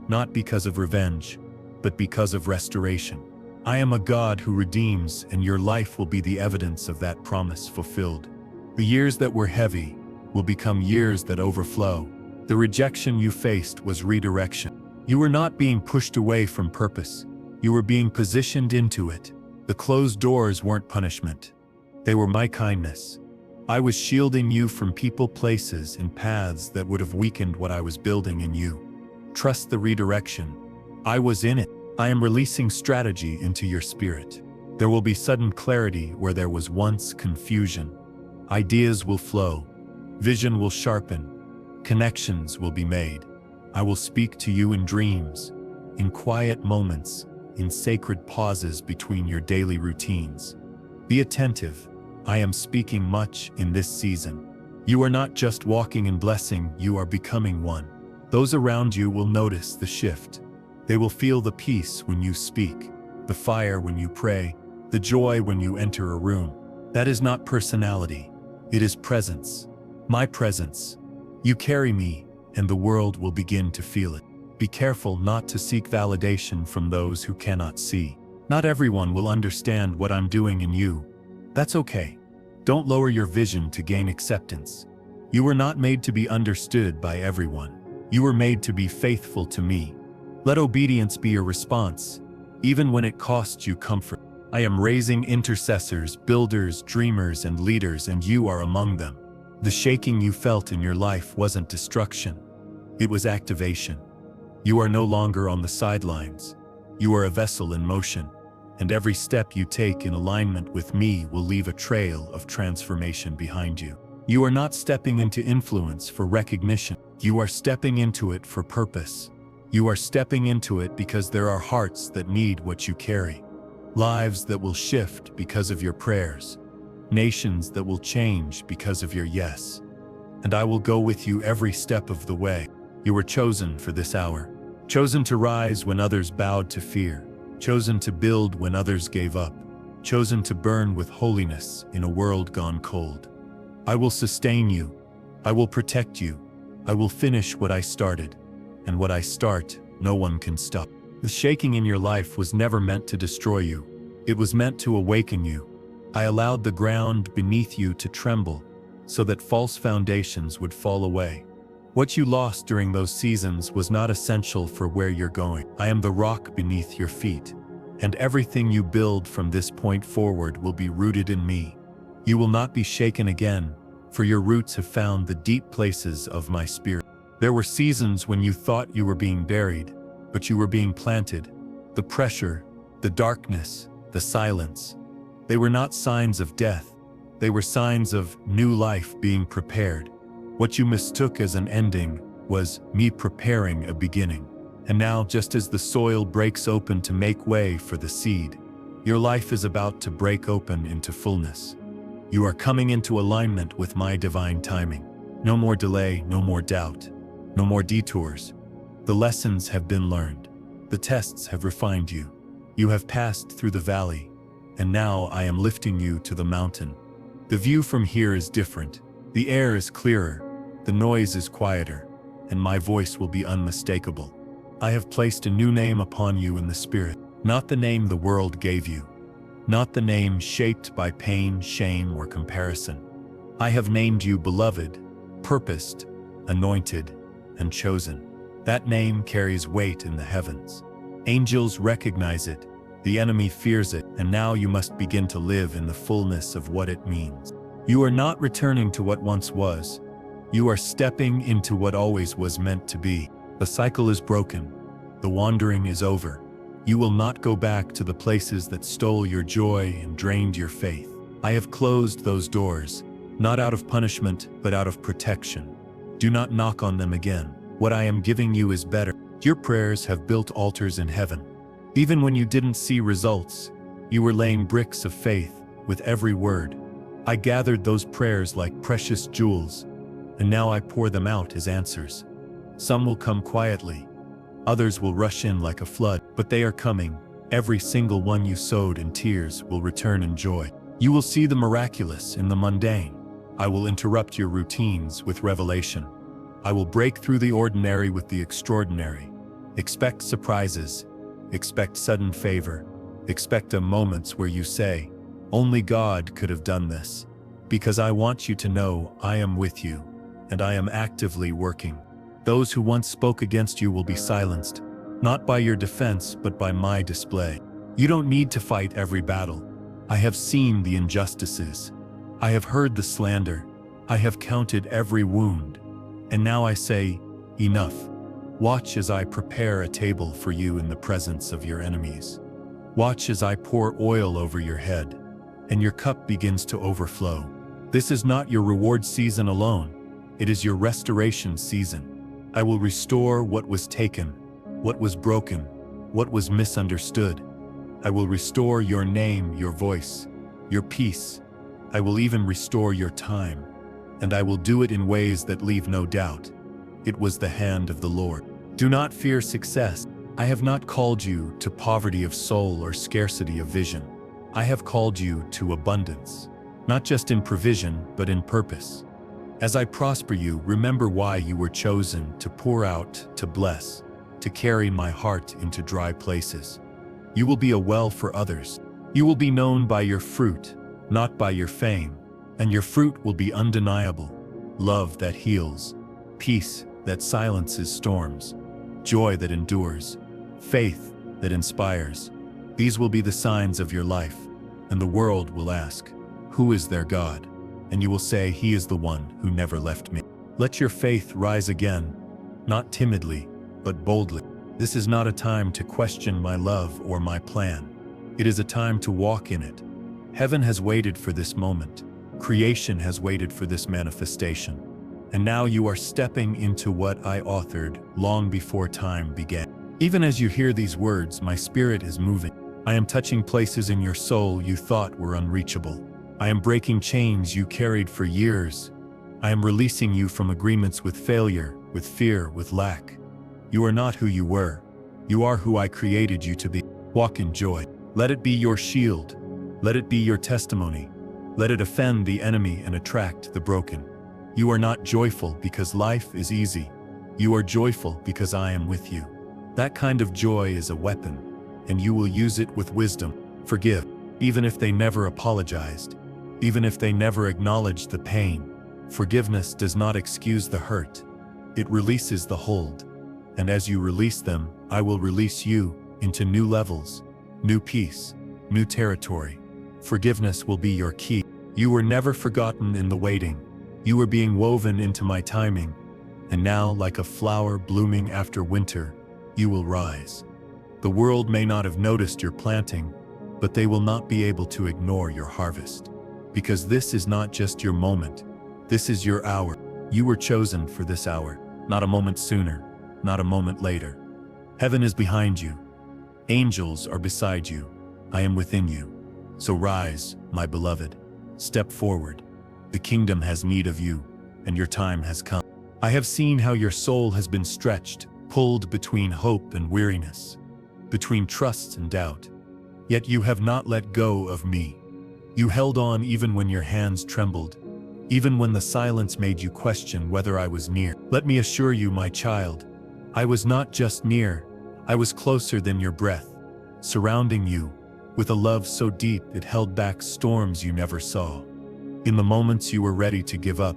not because of revenge, but because of restoration. I am a God who redeems, and your life will be the evidence of that promise fulfilled. The years that were heavy will become years that overflow. The rejection you faced was redirection. You were not being pushed away from purpose. You were being positioned into it. The closed doors weren't punishment. They were my kindness. I was shielding you from people, places, and paths that would have weakened what I was building in you. Trust the redirection. I was in it. I am releasing strategy into your spirit. There will be sudden clarity where there was once confusion. Ideas will flow. Vision will sharpen. Connections will be made. I will speak to you in dreams, in quiet moments, in sacred pauses between your daily routines. Be attentive. I am speaking much in this season. You are not just walking in blessing, you are becoming one. Those around you will notice the shift. They will feel the peace when you speak, the fire when you pray, the joy when you enter a room. That is not personality. It is presence. My presence. You carry me, and the world will begin to feel it. Be careful not to seek validation from those who cannot see. Not everyone will understand what I'm doing in you. That's okay. Don't lower your vision to gain acceptance. You were not made to be understood by everyone. You were made to be faithful to me. Let obedience be your response, even when it costs you comfort. I am raising intercessors, builders, dreamers, and leaders, and you are among them. The shaking you felt in your life wasn't destruction. It was activation. You are no longer on the sidelines. You are a vessel in motion, and every step you take in alignment with me will leave a trail of transformation behind you. You are not stepping into influence for recognition. You are stepping into it for purpose. You are stepping into it because there are hearts that need what you carry, lives that will shift because of your prayers, nations that will change because of your yes. And I will go with you every step of the way. You were chosen for this hour, chosen to rise when others bowed to fear, chosen to build when others gave up, chosen to burn with holiness in a world gone cold. I will sustain you. I will protect you. I will finish what I started. And what I start, no one can stop. The shaking in your life was never meant to destroy you. It was meant to awaken you. I allowed the ground beneath you to tremble so that false foundations would fall away. What you lost during those seasons was not essential for where you're going. I am the rock beneath your feet, and everything you build from this point forward will be rooted in me. You will not be shaken again, for your roots have found the deep places of my spirit. There were seasons when you thought you were being buried, but you were being planted. The pressure, the darkness, the silence, they were not signs of death. They were signs of new life being prepared. What you mistook as an ending was me preparing a beginning. And now, just as the soil breaks open to make way for the seed, your life is about to break open into fullness. You are coming into alignment with my divine timing. No more delay, no more doubt. No more detours. The lessons have been learned. The tests have refined you. You have passed through the valley, and now I am lifting you to the mountain. The view from here is different. The air is clearer, the noise is quieter, and my voice will be unmistakable. I have placed a new name upon you in the Spirit, not the name the world gave you, not the name shaped by pain, shame, or comparison. I have named you beloved, purposed, anointed, and chosen. That name carries weight in the heavens. Angels recognize it. The enemy fears it, and now you must begin to live in the fullness of what it means. You are not returning to what once was. You are stepping into what always was meant to be. The cycle is broken. The wandering is over. You will not go back to the places that stole your joy and drained your faith. I have closed those doors, not out of punishment, but out of protection. Do not knock on them again. What I am giving you is better. Your prayers have built altars in heaven. Even when you didn't see results, you were laying bricks of faith with every word. I gathered those prayers like precious jewels, and now I pour them out as answers. Some will come quietly. Others will rush in like a flood, but they are coming. Every single one you sowed in tears will return in joy. You will see the miraculous in the mundane. I will interrupt your routines with revelation. I will break through the ordinary with the extraordinary. Expect surprises. Expect sudden favor. Expect moments where you say, "Only God could have done this." Because I want you to know I am with you, and I am actively working. Those who once spoke against you will be silenced, not by your defense, but by my display. You don't need to fight every battle. I have seen the injustices. I have heard the slander. I have counted every wound. And now I say, enough. Watch as I prepare a table for you in the presence of your enemies. Watch as I pour oil over your head, and your cup begins to overflow. This is not your reward season alone. It is your restoration season. I will restore what was taken, what was broken, what was misunderstood. I will restore your name, your voice, your peace. I will even restore your time, and I will do it in ways that leave no doubt. It was the hand of the Lord. Do not fear success. I have not called you to poverty of soul or scarcity of vision. I have called you to abundance, not just in provision, but in purpose. As I prosper you, remember why you were chosen: to pour out, to bless, to carry my heart into dry places. You will be a well for others. You will be known by your fruit, not by your fame, and your fruit will be undeniable. Love that heals, peace that silences storms, joy that endures, faith that inspires. These will be the signs of your life, and the world will ask, "Who is their God?" And you will say, "He is the one who never left me." Let your faith rise again, not timidly, but boldly. This is not a time to question my love or my plan. It is a time to walk in it. Heaven has waited for this moment. Creation has waited for this manifestation. And now you are stepping into what I authored long before time began. Even as you hear these words, my spirit is moving. I am touching places in your soul you thought were unreachable. I am breaking chains you carried for years. I am releasing you from agreements with failure, with fear, with lack. You are not who you were. You are who I created you to be. Walk in joy. Let it be your shield. Let it be your testimony. Let it offend the enemy and attract the broken. You are not joyful because life is easy. You are joyful because I am with you. That kind of joy is a weapon, and you will use it with wisdom. Forgive, even if they never apologized. Even if they never acknowledged the pain. Forgiveness does not excuse the hurt. It releases the hold. And as you release them, I will release you into new levels, new peace, new territory. Forgiveness will be your key. You were never forgotten in the waiting. You were being woven into my timing. And now, like a flower blooming after winter, you will rise. The world may not have noticed your planting, but they will not be able to ignore your harvest. Because this is not just your moment, this is your hour. You were chosen for this hour, not a moment sooner, not a moment later. Heaven is behind you. Angels are beside you. I am within you. So rise, my beloved. Step forward. The kingdom has need of you, and your time has come. I have seen how your soul has been stretched, pulled between hope and weariness, between trust and doubt. Yet you have not let go of me. You held on even when your hands trembled, even when the silence made you question whether I was near. Let me assure you, my child, I was not just near, I was closer than your breath, surrounding you with a love so deep it held back storms you never saw. In the moments you were ready to give up,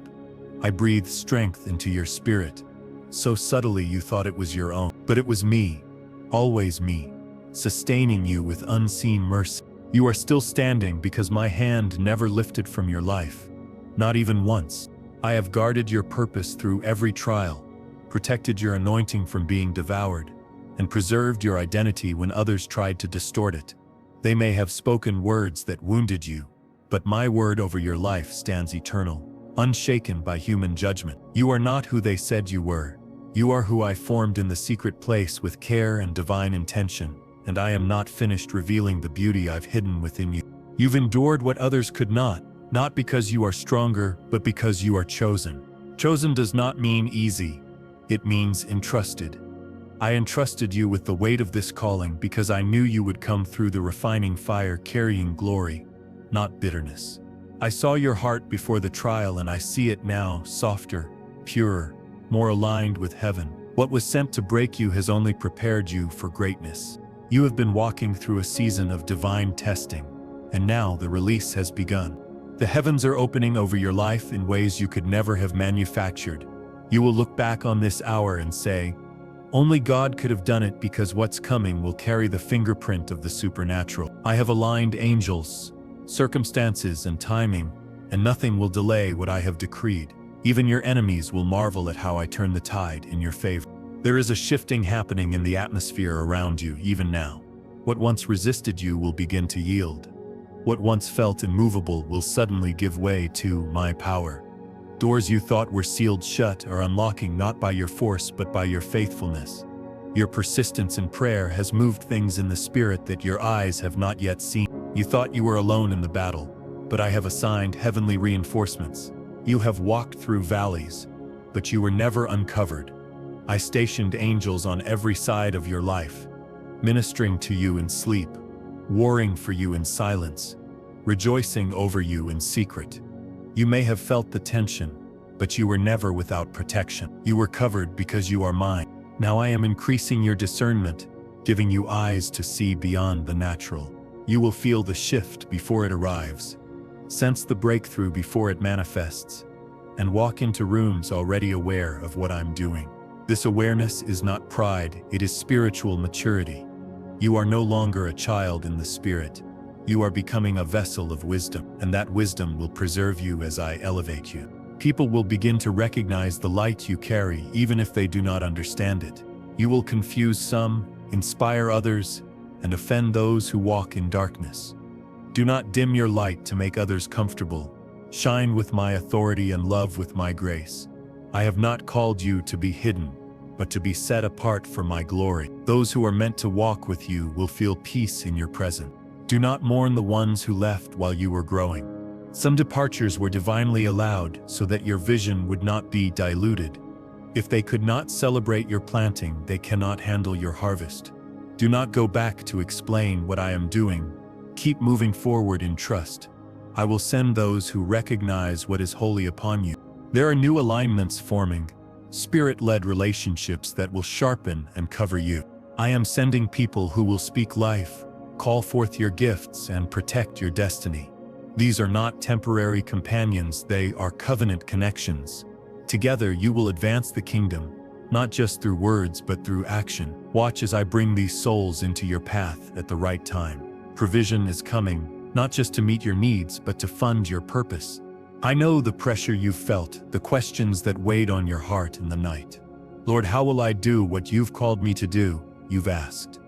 I breathed strength into your spirit, so subtly you thought it was your own. But it was me, always me, sustaining you with unseen mercy. You are still standing because my hand never lifted from your life, not even once. I have guarded your purpose through every trial, protected your anointing from being devoured, and preserved your identity when others tried to distort it. They may have spoken words that wounded you, but my word over your life stands eternal, unshaken by human judgment. You are not who they said you were. You are who I formed in the secret place with care and divine intention, and I am not finished revealing the beauty I've hidden within you. You've endured what others could not because you are stronger, but because you are chosen. Chosen does not mean easy. It means entrusted. I entrusted you with the weight of this calling because I knew you would come through the refining fire carrying glory, not bitterness. I saw your heart before the trial, and I see it now, softer, purer, more aligned with heaven. What was sent to break you has only prepared you for greatness. You have been walking through a season of divine testing, and now the release has begun. The heavens are opening over your life in ways you could never have manufactured. You will look back on this hour and say, only God could have done it, because what's coming will carry the fingerprint of the supernatural. I have aligned angels, circumstances, and timing, and nothing will delay what I have decreed. Even your enemies will marvel at how I turn the tide in your favor. There is a shifting happening in the atmosphere around you even now. What once resisted you will begin to yield. What once felt immovable will suddenly give way to my power. Doors you thought were sealed shut are unlocking, not by your force but by your faithfulness. Your persistence in prayer has moved things in the spirit that your eyes have not yet seen. You thought you were alone in the battle, but I have assigned heavenly reinforcements. You have walked through valleys, but you were never uncovered. I stationed angels on every side of your life, ministering to you in sleep, warring for you in silence, rejoicing over you in secret. You may have felt the tension, but you were never without protection. You were covered because you are mine. Now I am increasing your discernment, giving you eyes to see beyond the natural. You will feel the shift before it arrives, sense the breakthrough before it manifests, and walk into rooms already aware of what I'm doing. This awareness is not pride, it is spiritual maturity. You are no longer a child in the spirit. You are becoming a vessel of wisdom, and that wisdom will preserve you as I elevate you. People will begin to recognize the light you carry, even if they do not understand it. You will confuse some, inspire others, and offend those who walk in darkness. Do not dim your light to make others comfortable. Shine with my authority and love with my grace. I have not called you to be hidden, but to be set apart for my glory. Those who are meant to walk with you will feel peace in your presence. Do not mourn the ones who left while you were growing. Some departures were divinely allowed so that your vision would not be diluted. If they could not celebrate your planting, they cannot handle your harvest. Do not go back to explain what I am doing. Keep moving forward in trust. I will send those who recognize what is holy upon you. There are new alignments forming, spirit-led relationships that will sharpen and cover you. I am sending people who will speak life, call forth your gifts, and protect your destiny. These are not temporary companions, they are covenant connections. Together you will advance the kingdom, not just through words but through action. Watch as I bring these souls into your path at the right time. Provision is coming, not just to meet your needs but to fund your purpose. I know the pressure you've felt, the questions that weighed on your heart in the night. Lord, how will I do what you've called me to do? You've asked.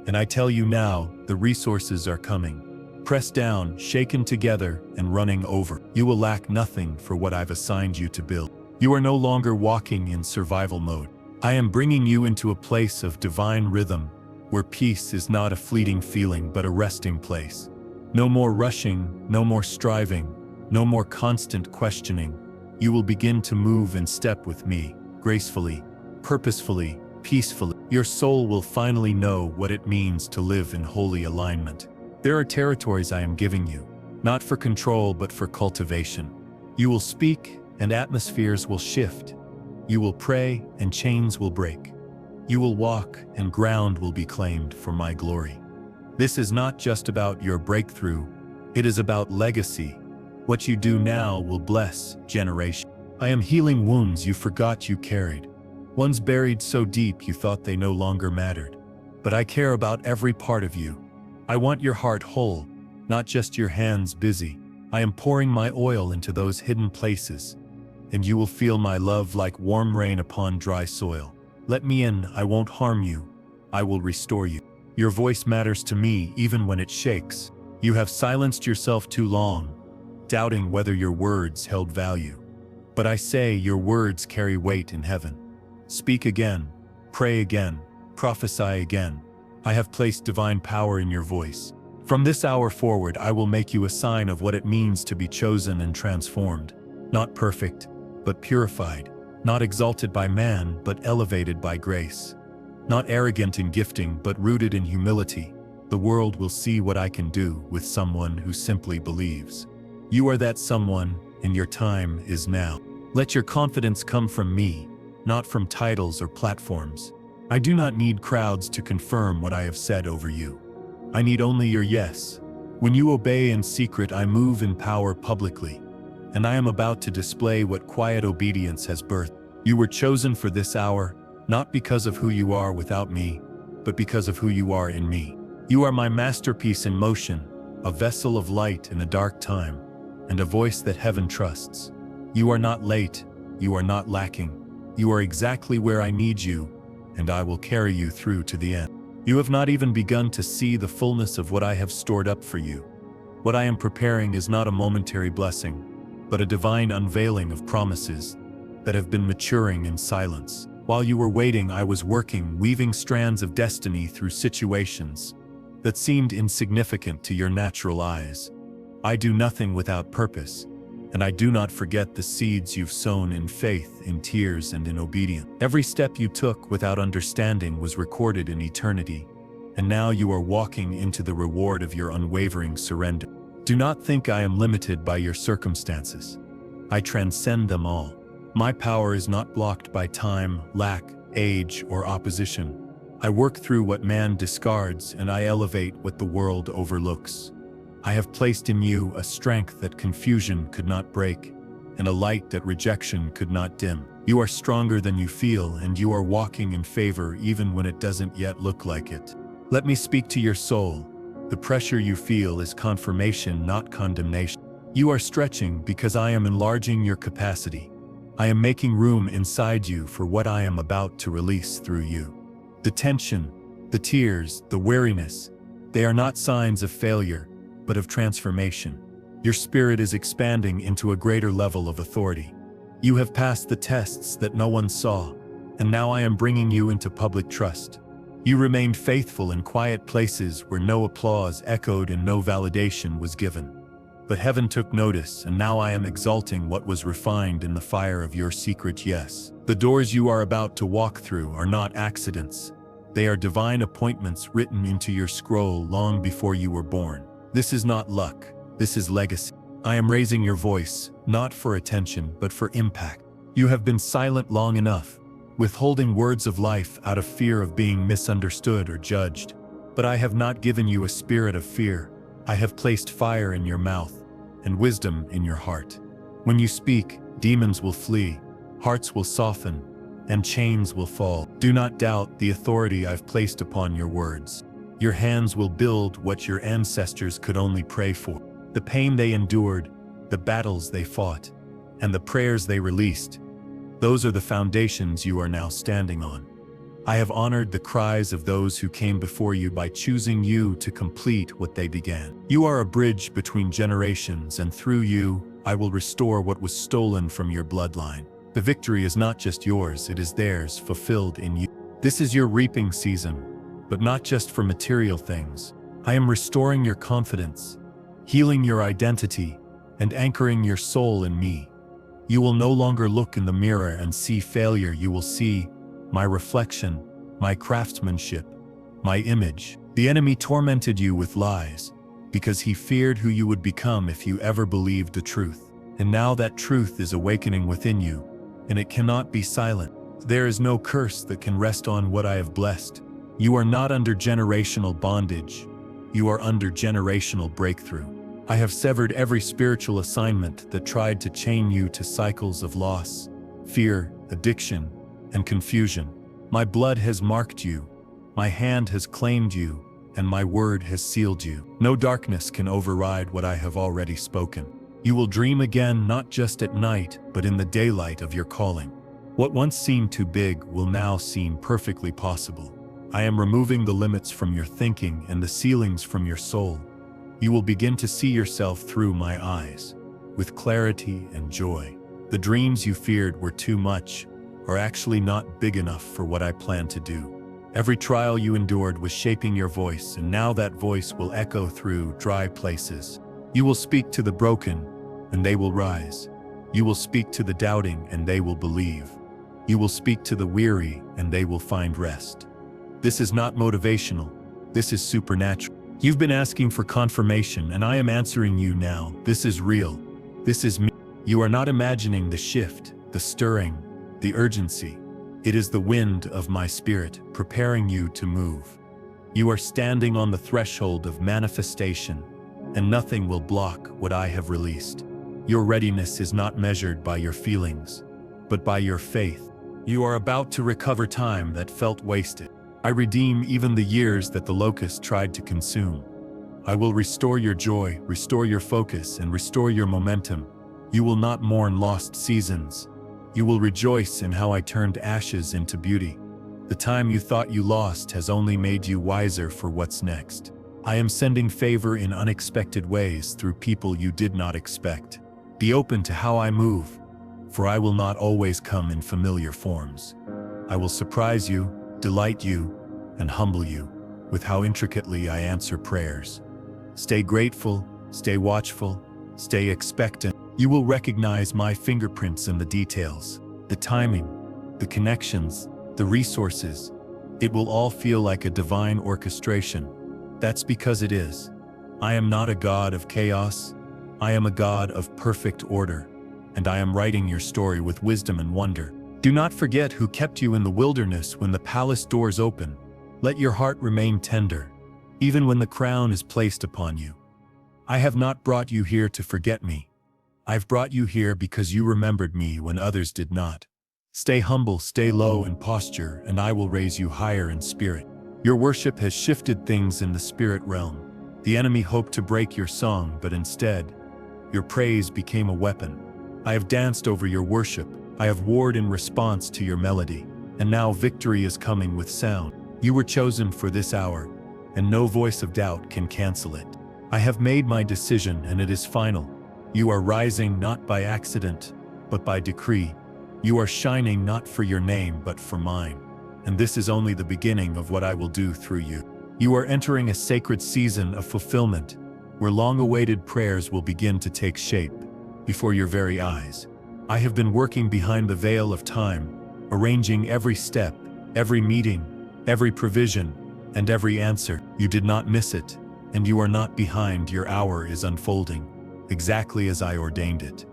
And I tell you now, the resources are coming. Pressed down, shaken together, and running over. You will lack nothing for what I've assigned you to build. You are no longer walking in survival mode. I am bringing you into a place of divine rhythm, where peace is not a fleeting feeling but a resting place. No more rushing, no more striving, no more constant questioning. You will begin to move in step with me, gracefully, purposefully, peacefully. Your soul will finally know what it means to live in holy alignment. There are territories I am giving you, not for control but for cultivation. You will speak and atmospheres will shift. You will pray and chains will break. You will walk and ground will be claimed for my glory. This is not just about your breakthrough, it is about legacy. What you do now will bless generations. I am healing wounds you forgot you carried. Ones buried so deep you thought they no longer mattered. but I care about every part of you. I want your heart whole, not just your hands busy. I am pouring my oil into those hidden places, and you will feel my love like warm rain upon dry soil. Let me in, I won't harm you. I will restore you. Your voice matters to me even when it shakes. You have silenced yourself too long, doubting whether your words held value. But I say your words carry weight in heaven. Speak again, pray again, prophesy again. I have placed divine power in your voice. From this hour forward, I will make you a sign of what it means to be chosen and transformed. Not perfect, but purified. Not exalted by man, but elevated by grace. Not arrogant in gifting, but rooted in humility. The world will see what I can do with someone who simply believes. You are that someone, and your time is now. Let your confidence come from me, not from titles or platforms. I do not need crowds to confirm what I have said over you. I need only your yes. When you obey in secret, I move in power publicly. And I am about to display what quiet obedience has birthed. You were chosen for this hour, not because of who you are without me, but because of who you are in me. You are my masterpiece in motion, a vessel of light in a dark time, and a voice that heaven trusts. You are not late, you are not lacking. You are exactly where I need you, and I will carry you through to the end. You have not even begun to see the fullness of what I have stored up for you. What I am preparing is not a momentary blessing, but a divine unveiling of promises that have been maturing in silence. While you were waiting, I was working, weaving strands of destiny through situations that seemed insignificant to your natural eyes. I do nothing without purpose, and I do not forget the seeds you've sown in faith, in tears, and in obedience. Every step you took without understanding was recorded in eternity, and now you are walking into the reward of your unwavering surrender. Do not think I am limited by your circumstances. I transcend them all. My power is not blocked by time, lack, age, or opposition. I work through what man discards, and I elevate what the world overlooks. I have placed in you a strength that confusion could not break, and a light that rejection could not dim. You are stronger than you feel, and you are walking in favor even when it doesn't yet look like it. Let me speak to your soul. The pressure you feel is confirmation, not condemnation. You are stretching because I am enlarging your capacity. I am making room inside you for what I am about to release through you. The tension, the tears, the weariness, they are not signs of failure, but of transformation. Your spirit is expanding into a greater level of authority. You have passed the tests that no one saw, and now I am bringing you into public trust. You remained faithful in quiet places where no applause echoed and no validation was given. But heaven took notice, and now I am exalting what was refined in the fire of your secret yes. The doors you are about to walk through are not accidents. They are divine appointments written into your scroll long before you were born. This is not luck, this is legacy. I am raising your voice, not for attention, but for impact. You have been silent long enough, withholding words of life out of fear of being misunderstood or judged. But I have not given you a spirit of fear. I have placed fire in your mouth and wisdom in your heart. When you speak, demons will flee, hearts will soften, and chains will fall. Do not doubt the authority I've placed upon your words. Your hands will build what your ancestors could only pray for. The pain they endured, the battles they fought, and the prayers they released, those are the foundations you are now standing on. I have honored the cries of those who came before you by choosing you to complete what they began. You are a bridge between generations, and through you, I will restore what was stolen from your bloodline. The victory is not just yours, it is theirs, fulfilled in you. This is your reaping season, but not just for material things. I am restoring your confidence, healing your identity, and anchoring your soul in me. You will no longer look in the mirror and see failure. You will see my reflection, my craftsmanship, my image. The enemy tormented you with lies because he feared who you would become if you ever believed the truth. And now that truth is awakening within you, and it cannot be silent. There is no curse that can rest on what I have blessed. You are not under generational bondage. You are under generational breakthrough. I have severed every spiritual assignment that tried to chain you to cycles of loss, fear, addiction, and confusion. My blood has marked you. My hand has claimed you, and my word has sealed you. No darkness can override what I have already spoken. You will dream again, not just at night, but in the daylight of your calling. What once seemed too big will now seem perfectly possible. I am removing the limits from your thinking and the ceilings from your soul. You will begin to see yourself through my eyes, with clarity and joy. The dreams you feared were too much are actually not big enough for what I plan to do. Every trial you endured was shaping your voice, and now that voice will echo through dry places. You will speak to the broken, and they will rise. You will speak to the doubting, and they will believe. You will speak to the weary, and they will find rest. This is not motivational. This is supernatural. You've been asking for confirmation, and I am answering you now. This is real. This is me. You are not imagining the shift, the stirring, the urgency. It is the wind of my spirit preparing you to move. You are standing on the threshold of manifestation, and nothing will block what I have released. Your readiness is not measured by your feelings, but by your faith. You are about to recover time that felt wasted. I redeem even the years that the locust tried to consume. I will restore your joy, restore your focus, and restore your momentum. You will not mourn lost seasons. You will rejoice in how I turned ashes into beauty. The time you thought you lost has only made you wiser for what's next. I am sending favor in unexpected ways through people you did not expect. Be open to how I move, for I will not always come in familiar forms. I will surprise you, delight you, and humble you with how intricately I answer prayers. Stay grateful, stay watchful, stay expectant. You will recognize my fingerprints in the details, the timing, the connections, the resources. It will all feel like a divine orchestration. That's because it is. I am not a God of chaos. I am a God of perfect order, and I am writing your story with wisdom and wonder. Do not forget who kept you in the wilderness when the palace doors open. Let your heart remain tender, even when the crown is placed upon you. I have not brought you here to forget me. I've brought you here because you remembered me when others did not. Stay humble, stay low in posture, and I will raise you higher in spirit. Your worship has shifted things in the spirit realm. The enemy hoped to break your song, but instead, your praise became a weapon. I have danced over your worship. I have warred in response to your melody. And now victory is coming with sound. You were chosen for this hour, and no voice of doubt can cancel it. I have made my decision, and it is final. You are rising not by accident, but by decree. You are shining not for your name, but for mine. And this is only the beginning of what I will do through you. You are entering a sacred season of fulfillment, where long-awaited prayers will begin to take shape before your very eyes. I have been working behind the veil of time, arranging every step, every meeting, every provision, and every answer. You did not miss it, and you are not behind. Your hour is unfolding, exactly as I ordained it.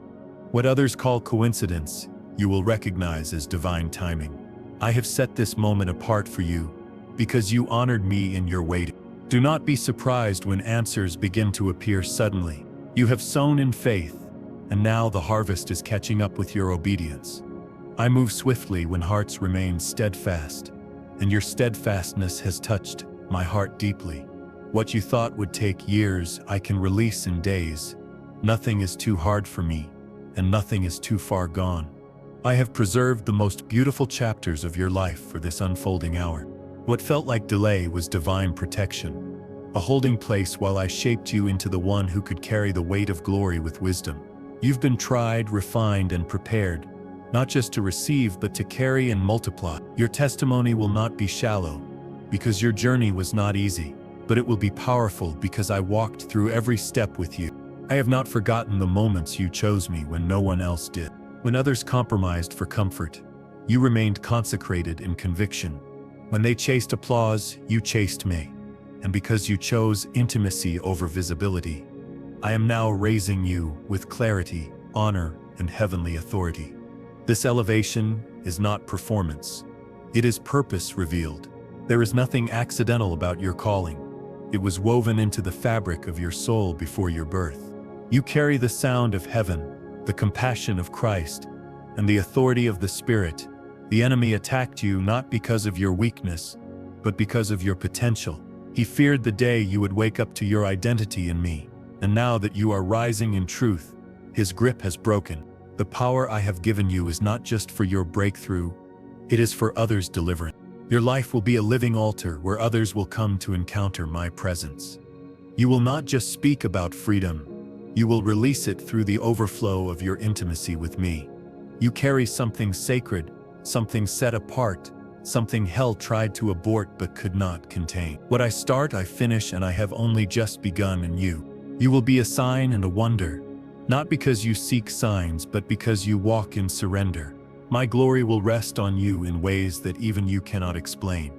What others call coincidence, you will recognize as divine timing. I have set this moment apart for you, because you honored me in your waiting. Do not be surprised when answers begin to appear suddenly. You have sown in faith, and now the harvest is catching up with your obedience. I move swiftly when hearts remain steadfast, and your steadfastness has touched my heart deeply. What you thought would take years, I can release in days. Nothing is too hard for me, and nothing is too far gone. I have preserved the most beautiful chapters of your life for this unfolding hour. What felt like delay was divine protection, a holding place while I shaped you into the one who could carry the weight of glory with wisdom. You've been tried, refined, and prepared, not just to receive, but to carry and multiply. Your testimony will not be shallow, because your journey was not easy, but it will be powerful because I walked through every step with you. I have not forgotten the moments you chose me when no one else did. When others compromised for comfort, you remained consecrated in conviction. When they chased applause, you chased me. And because you chose intimacy over visibility, I am now raising you with clarity, honor, and heavenly authority. This elevation is not performance. It is purpose revealed. There is nothing accidental about your calling. It was woven into the fabric of your soul before your birth. You carry the sound of heaven, the compassion of Christ, and the authority of the Spirit. The enemy attacked you not because of your weakness, but because of your potential. He feared the day you would wake up to your identity in me. And now that you are rising in truth, his grip has broken. The power I have given you is not just for your breakthrough, it is for others' deliverance. Your life will be a living altar where others will come to encounter my presence. You will not just speak about freedom, you will release it through the overflow of your intimacy with me. You carry something sacred, something set apart, something hell tried to abort but could not contain. What I start, I finish, and I have only just begun in you. You will be a sign and a wonder, not because you seek signs, but because you walk in surrender. My glory will rest on you in ways that even you cannot explain.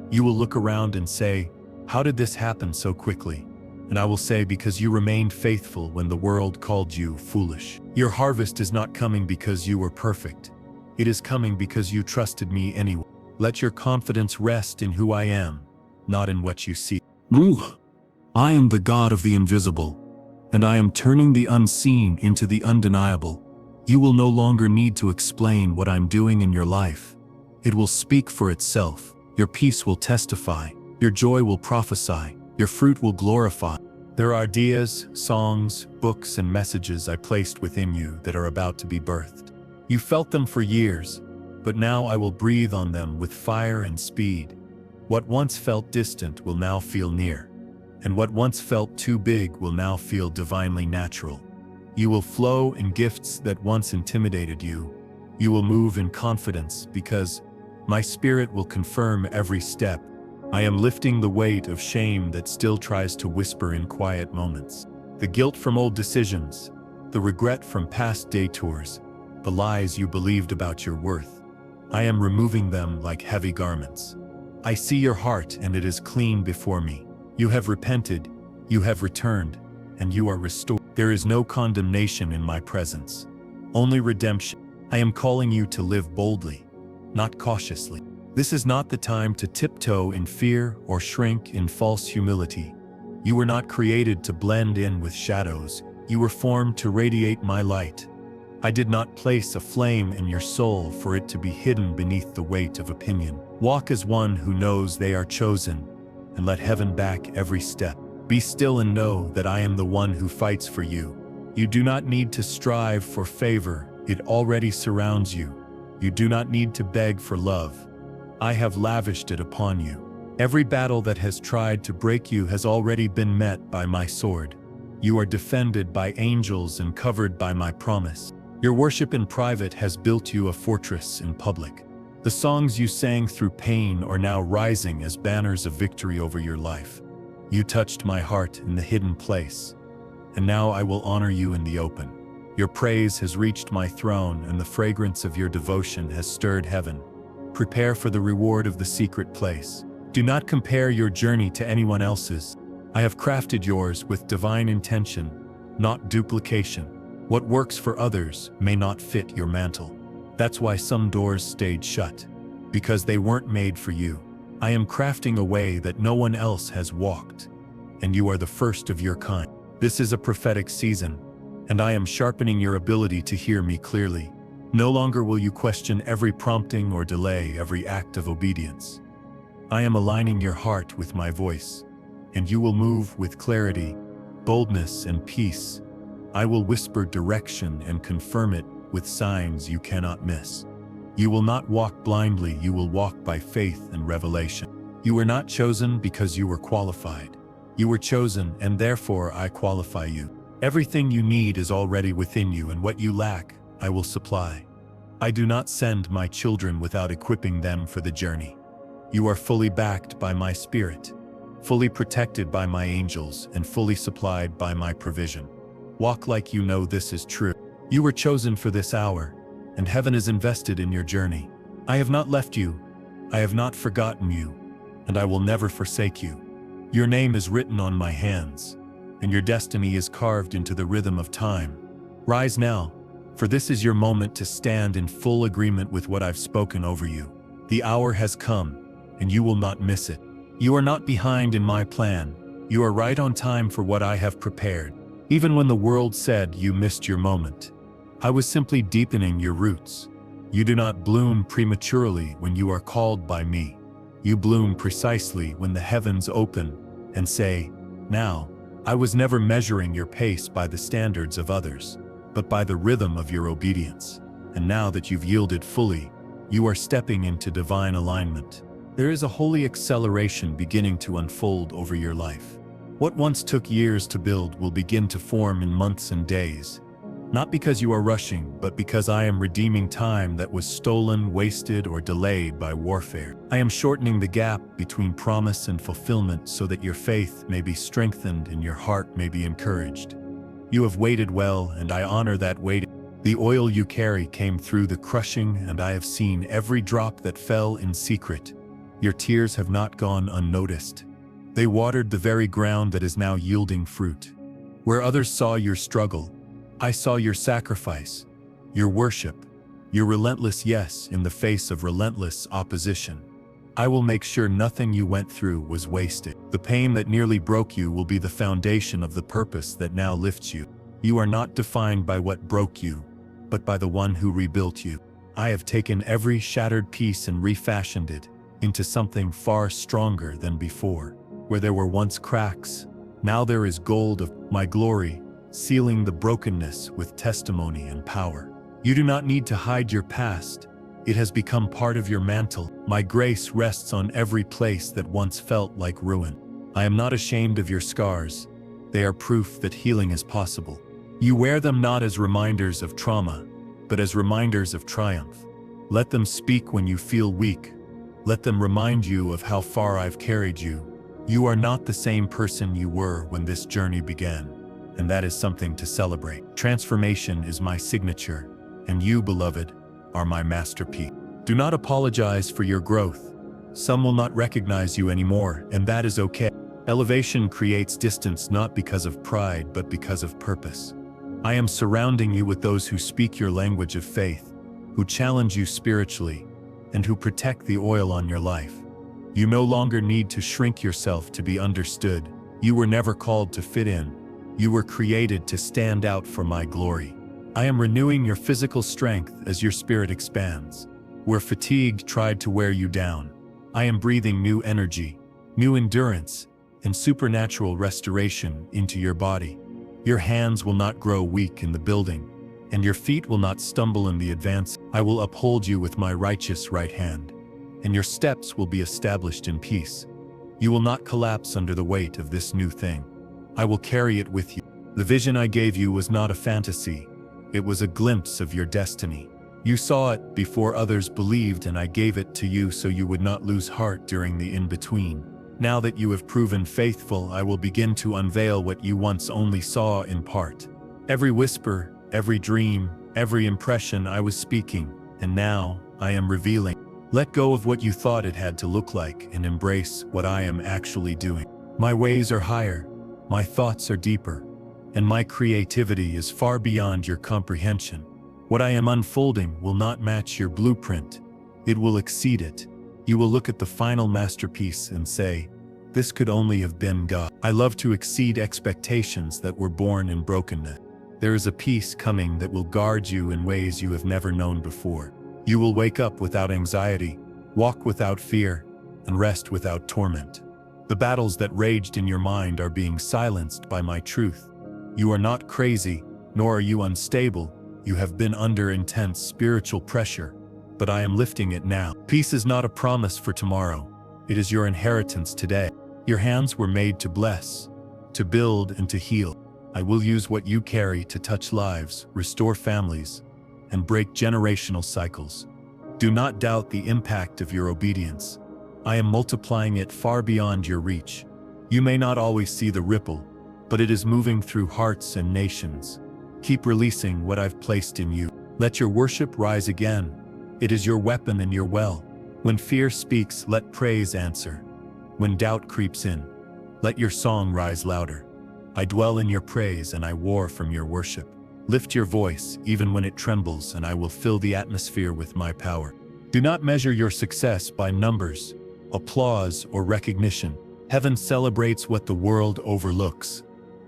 You will look around and say, "How did this happen so quickly?" And I will say, "Because you remained faithful when the world called you foolish." Your harvest is not coming because you were perfect. It is coming because you trusted me anyway. Let your confidence rest in who I am, not in what you see. I am the God of the invisible, and I am turning the unseen into the undeniable. You will no longer need to explain what I'm doing in your life. It will speak for itself. Your peace will testify. Your joy will prophesy. Your fruit will glorify. There are ideas, songs, books, and messages I placed within you that are about to be birthed. You felt them for years, but now I will breathe on them with fire and speed. What once felt distant will now feel near, and what once felt too big will now feel divinely natural. You will flow in gifts that once intimidated you. You will move in confidence because my spirit will confirm every step. I am lifting the weight of shame that still tries to whisper in quiet moments. The guilt from old decisions, the regret from past detours, the lies you believed about your worth. I am removing them like heavy garments. I see your heart and it is clean before me. You have repented, you have returned, and you are restored. There is no condemnation in my presence, only redemption. I am calling you to live boldly, not cautiously. This is not the time to tiptoe in fear or shrink in false humility. You were not created to blend in with shadows. You were formed to radiate my light. I did not place a flame in your soul for it to be hidden beneath the weight of opinion. Walk as one who knows they are chosen, and let heaven back every step. Be still and know that I am the one who fights for you. You do not need to strive for favor, it already surrounds you. You do not need to beg for love. I have lavished it upon you. Every battle that has tried to break you has already been met by my sword. You are defended by angels and covered by my promise. Your worship in private has built you a fortress in public. The songs you sang through pain are now rising as banners of victory over your life. You touched my heart in the hidden place, and now I will honor you in the open. Your praise has reached my throne, and the fragrance of your devotion has stirred heaven. Prepare for the reward of the secret place. Do not compare your journey to anyone else's. I have crafted yours with divine intention, not duplication. What works for others may not fit your mantle. That's why some doors stayed shut, because they weren't made for you. I am crafting a way that no one else has walked, and you are the first of your kind. This is a prophetic season, and I am sharpening your ability to hear me clearly. No longer will you question every prompting or delay every act of obedience. I am aligning your heart with my voice, and you will move with clarity, boldness, and peace. I will whisper direction and confirm it with signs you cannot miss. You will not walk blindly, you will walk by faith and revelation. You were not chosen because you were qualified. You were chosen, and therefore I qualify you. Everything you need is already within you, and what you lack, I will supply. I do not send my children without equipping them for the journey. You are fully backed by my spirit, fully protected by my angels, and fully supplied by my provision. Walk like you know this is true. You were chosen for this hour, and heaven is invested in your journey. I have not left you, I have not forgotten you, and I will never forsake you. Your name is written on my hands, and your destiny is carved into the rhythm of time. Rise now, for this is your moment to stand in full agreement with what I've spoken over you. The hour has come, and you will not miss it. You are not behind in my plan. You are right on time for what I have prepared. Even when the world said you missed your moment, I was simply deepening your roots. You do not bloom prematurely when you are called by me. You bloom precisely when the heavens open and say, "Now." I was never measuring your pace by the standards of others, but by the rhythm of your obedience. And now that you've yielded fully, you are stepping into divine alignment. There is a holy acceleration beginning to unfold over your life. What once took years to build will begin to form in months and days. Not because you are rushing, but because I am redeeming time that was stolen, wasted, or delayed by warfare. I am shortening the gap between promise and fulfillment so that your faith may be strengthened and your heart may be encouraged. You have waited well, and I honor that waiting. The oil you carry came through the crushing, and I have seen every drop that fell in secret. Your tears have not gone unnoticed. They watered the very ground that is now yielding fruit. Where others saw your struggle, I saw your sacrifice, your worship, your relentless yes in the face of relentless opposition. I will make sure nothing you went through was wasted. The pain that nearly broke you will be the foundation of the purpose that now lifts you. You are not defined by what broke you, but by the one who rebuilt you. I have taken every shattered piece and refashioned it into something far stronger than before. Where there were once cracks, now there is gold of my glory, sealing the brokenness with testimony and power. You do not need to hide your past. It has become part of your mantle. My grace rests on every place that once felt like ruin. I am not ashamed of your scars. They are proof that healing is possible. You wear them not as reminders of trauma, but as reminders of triumph. Let them speak when you feel weak. Let them remind you of how far I've carried you. You are not the same person you were when this journey began, and that is something to celebrate. Transformation is my signature, and you, beloved, are my masterpiece. Do not apologize for your growth. Some will not recognize you anymore, and that is okay. Elevation creates distance not because of pride, but because of purpose. I am surrounding you with those who speak your language of faith, who challenge you spiritually, and who protect the oil on your life. You no longer need to shrink yourself to be understood. You were never called to fit in. You were created to stand out for my glory. I am renewing your physical strength as your spirit expands. Where fatigue tried to wear you down, I am breathing new energy, new endurance, and supernatural restoration into your body. Your hands will not grow weak in the building, and your feet will not stumble in the advance. I will uphold you with my righteous right hand, and your steps will be established in peace. You will not collapse under the weight of this new thing. I will carry it with you. The vision I gave you was not a fantasy. It was a glimpse of your destiny. You saw it before others believed, and I gave it to you so you would not lose heart during the in-between. Now that you have proven faithful, I will begin to unveil what you once only saw in part. Every whisper, every dream, every impression I was speaking, and now I am revealing. Let go of what you thought it had to look like and embrace what I am actually doing. My ways are higher, my thoughts are deeper, and my creativity is far beyond your comprehension. What I am unfolding will not match your blueprint. It will exceed it. You will look at the final masterpiece and say, "This could only have been God." I love to exceed expectations that were born in brokenness. There is a peace coming that will guard you in ways you have never known before. You will wake up without anxiety, walk without fear, and rest without torment. The battles that raged in your mind are being silenced by my truth. You are not crazy, nor are you unstable. You have been under intense spiritual pressure, but I am lifting it now. Peace is not a promise for tomorrow. It is your inheritance today. Your hands were made to bless, to build, and to heal. I will use what you carry to touch lives, restore families, and break generational cycles. Do not doubt the impact of your obedience. I am multiplying it far beyond your reach. You may not always see the ripple, but it is moving through hearts and nations. Keep releasing what I've placed in you. Let your worship rise again. It is your weapon and your well. When fear speaks, let praise answer. When doubt creeps in, let your song rise louder. I dwell in your praise and I war from your worship. Lift your voice, even when it trembles, and I will fill the atmosphere with my power. Do not measure your success by numbers, applause, or recognition. Heaven celebrates what the world overlooks.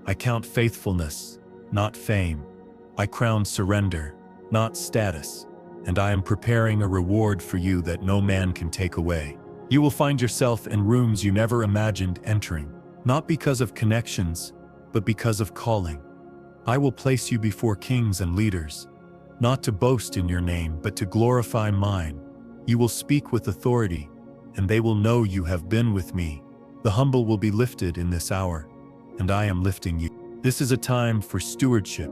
I count faithfulness, not fame. I crown surrender, not status. And I am preparing a reward for you that no man can take away. You will find yourself in rooms you never imagined entering, not because of connections, but because of calling. I will place you before kings and leaders, not to boast in your name, but to glorify mine. You will speak with authority, and they will know you have been with me. The humble will be lifted in this hour, and I am lifting you. This is a time for stewardship,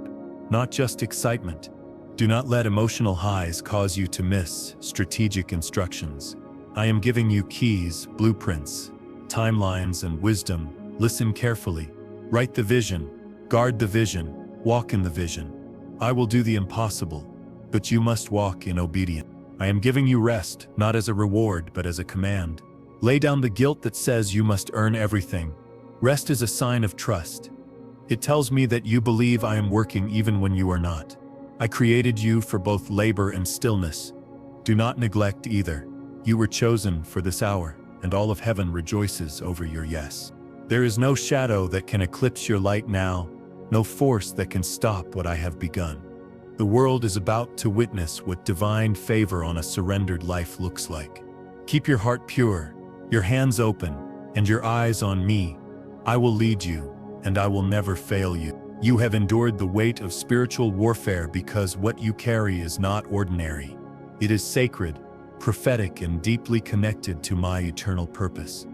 not just excitement. Do not let emotional highs cause you to miss strategic instructions. I am giving you keys, blueprints, timelines, and wisdom. Listen carefully. Write the vision, guard the vision, walk in the vision. I will do the impossible, but you must walk in obedience. I am giving you rest, not as a reward, but as a command. Lay down the guilt that says you must earn everything. Rest is a sign of trust. It tells me that you believe I am working even when you are not. I created you for both labor and stillness. Do not neglect either. You were chosen for this hour, and all of heaven rejoices over your yes. There is no shadow that can eclipse your light now, no force that can stop what I have begun. The world is about to witness what divine favor on a surrendered life looks like. Keep your heart pure, your hands open, and your eyes on me. I will lead you, and I will never fail you. You have endured the weight of spiritual warfare because what you carry is not ordinary. It is sacred, prophetic, and deeply connected to my eternal purpose.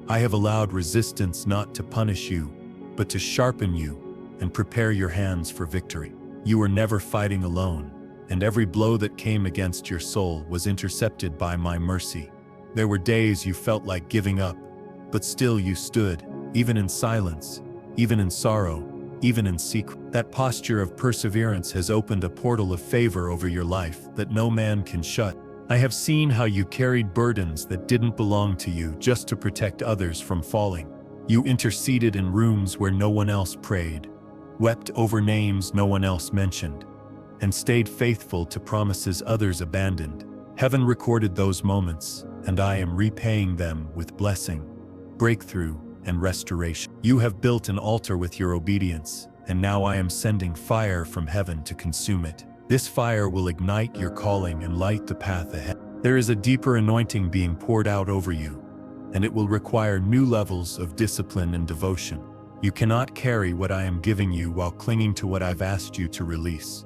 I have allowed resistance not to punish you, but to sharpen you and prepare your hands for victory. You were never fighting alone, and every blow that came against your soul was intercepted by my mercy. There were days you felt like giving up, but still you stood, even in silence, even in sorrow, even in secret. That posture of perseverance has opened a portal of favor over your life that no man can shut. I have seen how you carried burdens that didn't belong to you just to protect others from falling. You interceded in rooms where no one else prayed, wept over names no one else mentioned, and stayed faithful to promises others abandoned. Heaven recorded those moments, and I am repaying them with blessing, breakthrough, and restoration. You have built an altar with your obedience, and now I am sending fire from heaven to consume it. This fire will ignite your calling and light the path ahead. There is a deeper anointing being poured out over you, and it will require new levels of discipline and devotion. You cannot carry what I am giving you while clinging to what I've asked you to release.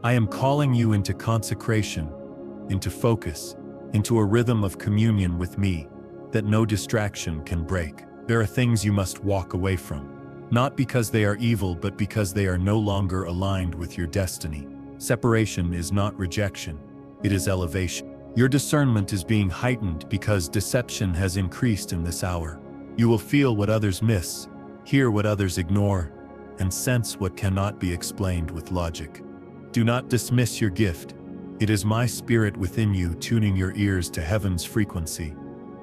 I am calling you into consecration, into focus, into a rhythm of communion with me that no distraction can break. There are things you must walk away from, not because they are evil, but because they are no longer aligned with your destiny. Separation is not rejection, it is elevation. Your discernment is being heightened because deception has increased in this hour. You will feel what others miss, hear what others ignore, and sense what cannot be explained with logic. Do not dismiss your gift. It is my spirit within you tuning your ears to heaven's frequency.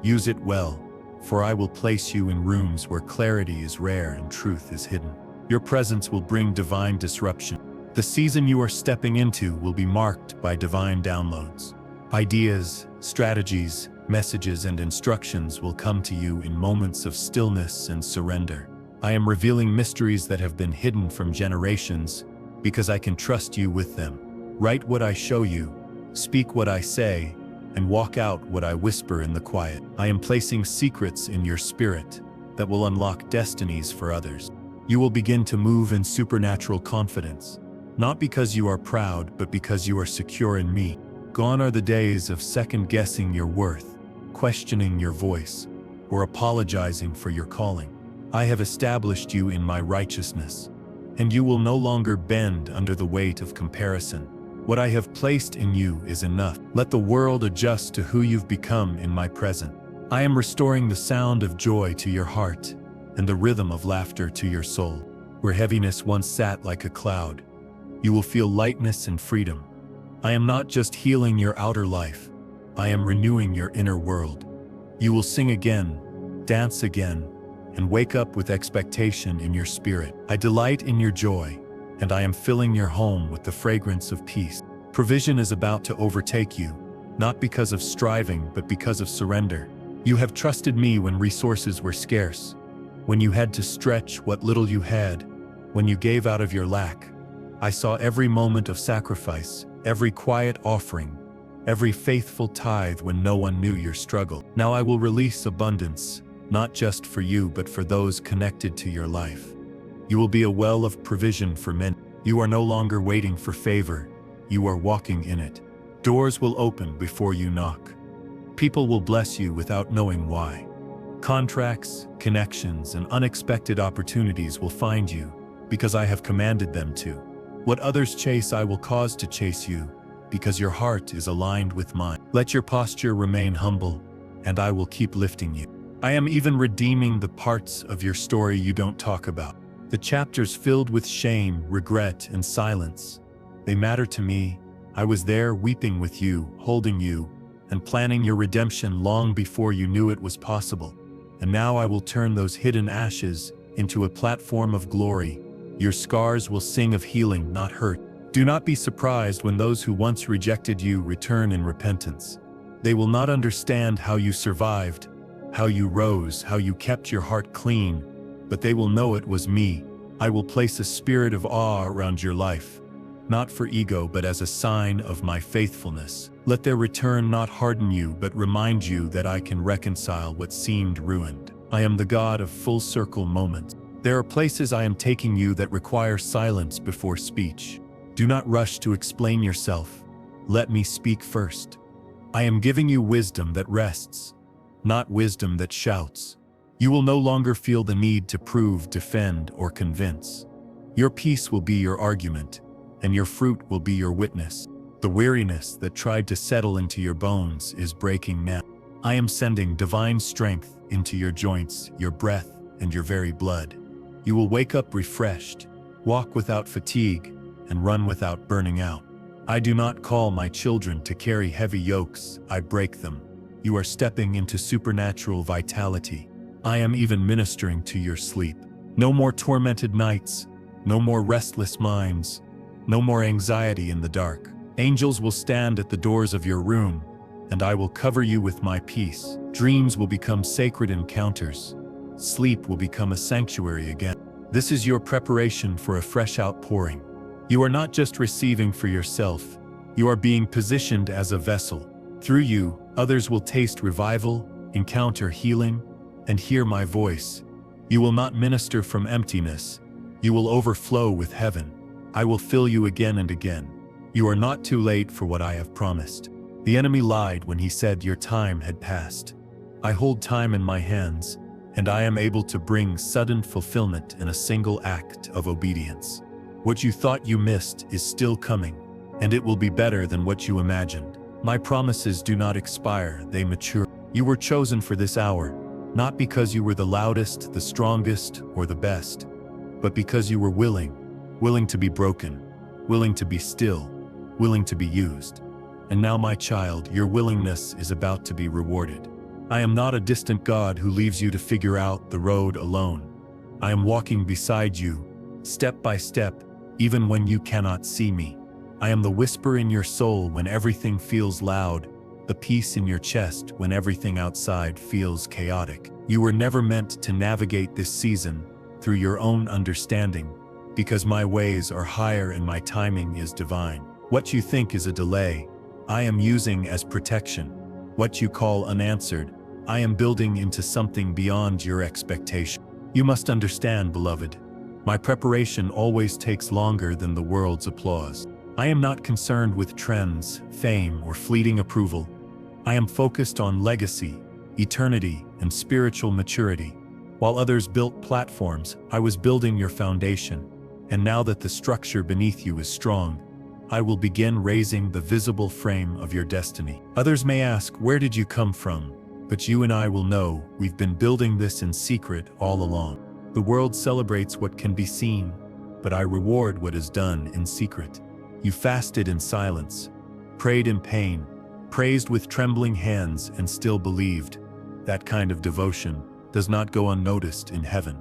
Use it well, for I will place you in rooms where clarity is rare and truth is hidden. Your presence will bring divine disruption. The season you are stepping into will be marked by divine downloads. Ideas, strategies, messages, and instructions will come to you in moments of stillness and surrender. I am revealing mysteries that have been hidden from generations because I can trust you with them. Write what I show you, speak what I say, and walk out what I whisper in the quiet. I am placing secrets in your spirit that will unlock destinies for others. You will begin to move in supernatural confidence, not because you are proud, but because you are secure in me. Gone are the days of second-guessing your worth, questioning your voice, or apologizing for your calling. I have established you in my righteousness, and you will no longer bend under the weight of comparison. What I have placed in you is enough. Let the world adjust to who you've become in my presence. I am restoring the sound of joy to your heart and the rhythm of laughter to your soul. Where heaviness once sat like a cloud, you will feel lightness and freedom. I am not just healing your outer life, I am renewing your inner world. You will sing again, dance again, and wake up with expectation in your spirit. I delight in your joy, and I am filling your home with the fragrance of peace. Provision is about to overtake you, not because of striving, but because of surrender. You have trusted me when resources were scarce, when you had to stretch what little you had, when you gave out of your lack. I saw every moment of sacrifice, every quiet offering, every faithful tithe when no one knew your struggle. Now I will release abundance, not just for you but for those connected to your life. You will be a well of provision for many. You are no longer waiting for favor, you are walking in it. Doors will open before you knock. People will bless you without knowing why. Contracts, connections, and unexpected opportunities will find you, because I have commanded them to. What others chase I will cause to chase you, because your heart is aligned with mine. Let your posture remain humble, and I will keep lifting you. I am even redeeming the parts of your story you don't talk about. The chapters filled with shame, regret, and silence. They matter to me. I was there weeping with you, holding you, and planning your redemption long before you knew it was possible. And now I will turn those hidden ashes into a platform of glory. Your scars will sing of healing, not hurt. Do not be surprised when those who once rejected you return in repentance. They will not understand how you survived, how you rose, how you kept your heart clean, but they will know it was me. I will place a spirit of awe around your life, not for ego but as a sign of my faithfulness. Let their return not harden you but remind you that I can reconcile what seemed ruined. I am the God of full circle moments. There are places I am taking you that require silence before speech. Do not rush to explain yourself. Let me speak first. I am giving you wisdom that rests, not wisdom that shouts. You will no longer feel the need to prove, defend, or convince. Your peace will be your argument, and your fruit will be your witness. The weariness that tried to settle into your bones is breaking now. I am sending divine strength into your joints, your breath, and your very blood. You will wake up refreshed, walk without fatigue, and run without burning out. I do not call my children to carry heavy yokes, I break them. You are stepping into supernatural vitality. I am even ministering to your sleep. No more tormented nights, no more restless minds, no more anxiety in the dark. Angels will stand at the doors of your room, and I will cover you with my peace. Dreams will become sacred encounters. Sleep will become a sanctuary again. This is your preparation for a fresh outpouring. You are not just receiving for yourself, you are being positioned as a vessel. Through you, others will taste revival, encounter healing, and hear my voice. You will not minister from emptiness, you will overflow with heaven. I will fill you again and again. You are not too late for what I have promised. The enemy lied when he said your time had passed. I hold time in my hands, and I am able to bring sudden fulfillment in a single act of obedience. What you thought you missed is still coming, and it will be better than what you imagined. My promises do not expire, they mature. You were chosen for this hour, not because you were the loudest, the strongest, or the best, but because you were willing to be broken, willing to be still, willing to be used. And now, my child, your willingness is about to be rewarded. I am not a distant God who leaves you to figure out the road alone. I am walking beside you, step by step, even when you cannot see me. I am the whisper in your soul when everything feels loud, the peace in your chest when everything outside feels chaotic. You were never meant to navigate this season through your own understanding, because my ways are higher and my timing is divine. What you think is a delay, I am using as protection. What you call unanswered, I am building into something beyond your expectation. You must understand, beloved, my preparation always takes longer than the world's applause. I am not concerned with trends, fame, or fleeting approval. I am focused on legacy, eternity, and spiritual maturity. While others built platforms, I was building your foundation. And now that the structure beneath you is strong, I will begin raising the visible frame of your destiny. Others may ask, where did you come from? But you and I will know we've been building this in secret all along. The world celebrates what can be seen, but I reward what is done in secret. You fasted in silence, prayed in pain, praised with trembling hands, and still believed. That kind of devotion does not go unnoticed in heaven.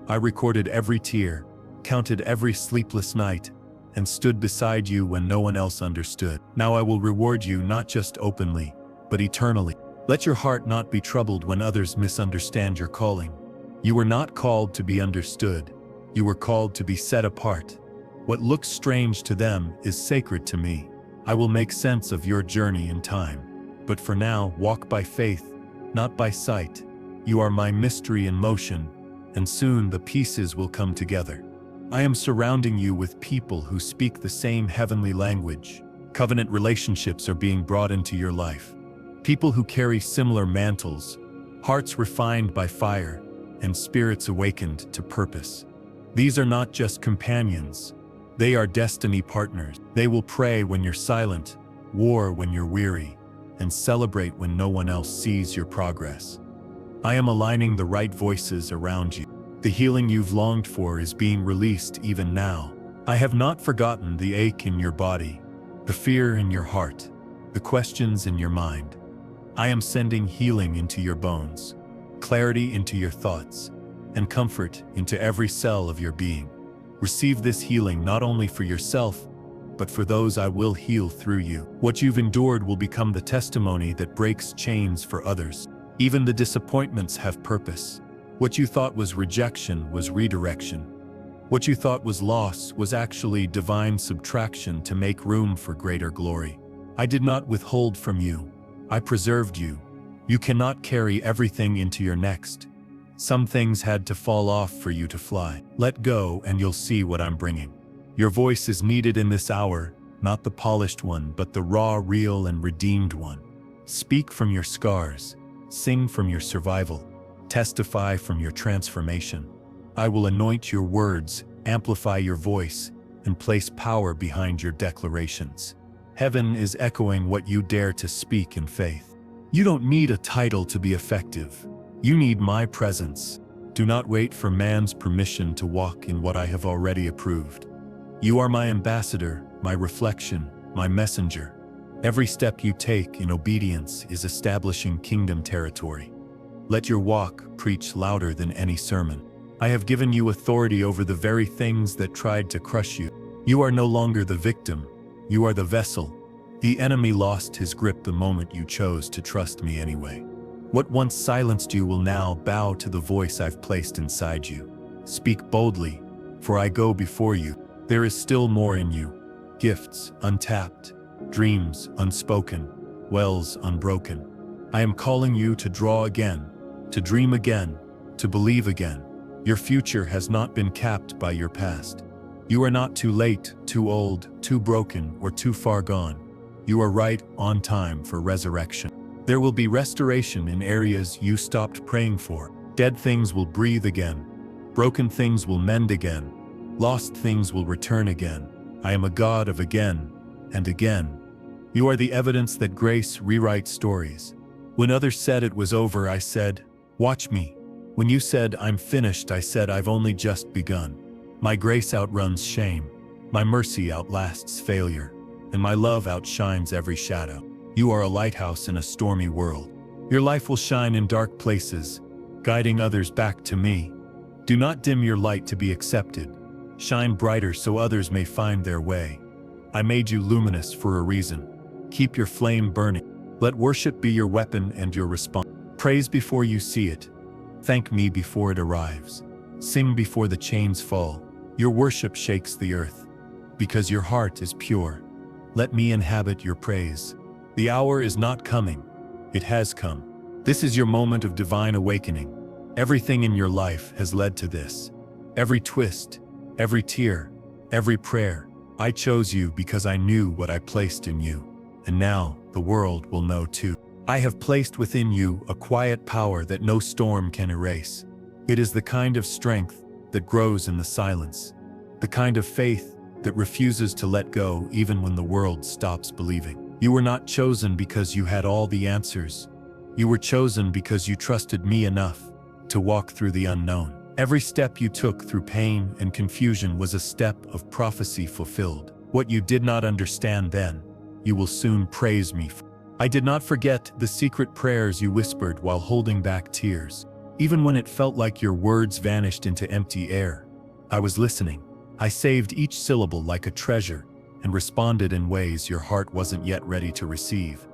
I recorded every tear, counted every sleepless night, and stood beside you when no one else understood. Now I will reward you not just openly, but eternally. Let your heart not be troubled when others misunderstand your calling. You were not called to be understood. You were called to be set apart. What looks strange to them is sacred to me. I will make sense of your journey in time. But for now, walk by faith, not by sight. You are my mystery in motion, and soon the pieces will come together. I am surrounding you with people who speak the same heavenly language. Covenant relationships are being brought into your life. People who carry similar mantles, hearts refined by fire, and spirits awakened to purpose. These are not just companions. They are destiny partners. They will pray when you're silent, war when you're weary, and celebrate when no one else sees your progress. I am aligning the right voices around you. The healing you've longed for is being released even now. I have not forgotten the ache in your body, the fear in your heart, the questions in your mind. I am sending healing into your bones, clarity into your thoughts, and comfort into every cell of your being. Receive this healing not only for yourself, but for those I will heal through you. What you've endured will become the testimony that breaks chains for others. Even the disappointments have purpose. What you thought was rejection was redirection. What you thought was loss was actually divine subtraction to make room for greater glory. I did not withhold from you. I preserved you. You cannot carry everything into your next. Some things had to fall off for you to fly. Let go and you'll see what I'm bringing. Your voice is needed in this hour, not the polished one, but the raw, real, and redeemed one. Speak from your scars. Sing from your survival. Testify from your transformation. I will anoint your words, amplify your voice, and place power behind your declarations. Heaven is echoing what you dare to speak in faith. You don't need a title to be effective. You need my presence. Do not wait for man's permission to walk in what I have already approved. You are my ambassador, my reflection, my messenger. Every step you take in obedience is establishing kingdom territory. Let your walk preach louder than any sermon. I have given you authority over the very things that tried to crush you. You are no longer the victim. You are the vessel. The enemy lost his grip the moment you chose to trust me anyway. What once silenced you will now bow to the voice I've placed inside you. Speak boldly, for I go before you. There is still more in you. Gifts untapped, dreams unspoken, wells unbroken. I am calling you to draw again, to dream again, to believe again. Your future has not been capped by your past. You are not too late, too old, too broken, or too far gone. You are right on time for resurrection. There will be restoration in areas you stopped praying for. Dead things will breathe again. Broken things will mend again. Lost things will return again. I am a God of again and again. You are the evidence that grace rewrites stories. When others said it was over, I said, watch me. When you said, I'm finished, I said, I've only just begun. My grace outruns shame. My mercy outlasts failure. And my love outshines every shadow. You are a lighthouse in a stormy world. Your life will shine in dark places, guiding others back to me. Do not dim your light to be accepted. Shine brighter so others may find their way. I made you luminous for a reason. Keep your flame burning. Let worship be your weapon and your response. Praise before you see it. Thank me before it arrives. Sing before the chains fall. Your worship shakes the earth. Because your heart is pure. Let me inhabit your praise. The hour is not coming. It has come. This is your moment of divine awakening. Everything in your life has led to this. Every twist, every tear, every prayer. I chose you because I knew what I placed in you. And now the world will know too. I have placed within you a quiet power that no storm can erase. It is the kind of strength that grows in the silence. The kind of faith that refuses to let go even when the world stops believing. You were not chosen because you had all the answers. You were chosen because you trusted me enough to walk through the unknown. Every step you took through pain and confusion was a step of prophecy fulfilled. What you did not understand then, you will soon praise me for. I did not forget the secret prayers you whispered while holding back tears. Even when it felt like your words vanished into empty air, I was listening. I saved each syllable like a treasure and responded in ways your heart wasn't yet ready to receive.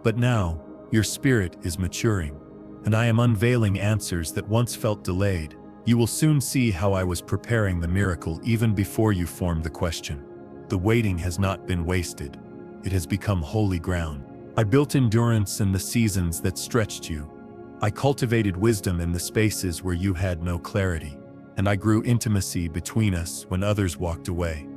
But now, your spirit is maturing, and I am unveiling answers that once felt delayed. You will soon see how I was preparing the miracle even before you formed the question. The waiting has not been wasted. it has become holy ground. I built endurance in the seasons that stretched you. I cultivated wisdom in the spaces where you had no clarity. And I grew intimacy between us when others walked away.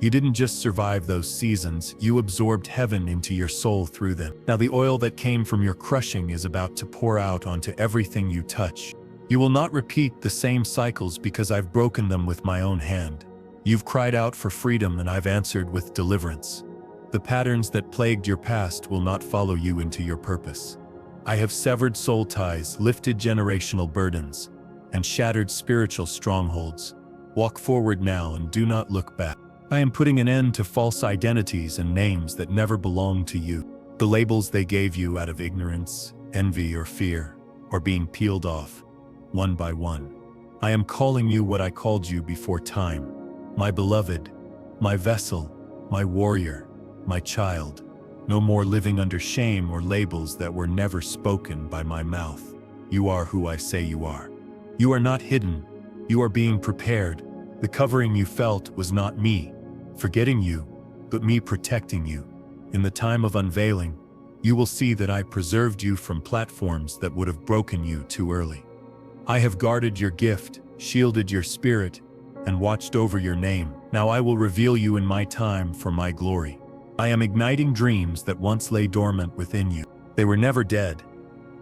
You didn't just survive those seasons, you absorbed heaven into your soul through them. Now the oil that came from your crushing is about to pour out onto everything you touch. You will not repeat the same cycles because I've broken them with my own hand. You've cried out for freedom and I've answered with deliverance. The patterns that plagued your past will not follow you into your purpose. I have severed soul ties, lifted generational burdens, and shattered spiritual strongholds. Walk forward now and do not look back. I am putting an end to false identities and names that never belonged to you. The labels they gave you out of ignorance, envy, or fear are being peeled off, one by one. I am calling you what I called you before time. My beloved, my vessel, my warrior, my child. No more living under shame or labels that were never spoken by my mouth. You are who I say you are. You are not hidden. You are being prepared. The covering you felt was not me forgetting you, but me protecting you. In the time of unveiling, you will see that I preserved you from platforms that would have broken you too early. I have guarded your gift, shielded your spirit, and watched over your name. Now I will reveal you in my time for my glory. I am igniting dreams that once lay dormant within you. They were never dead.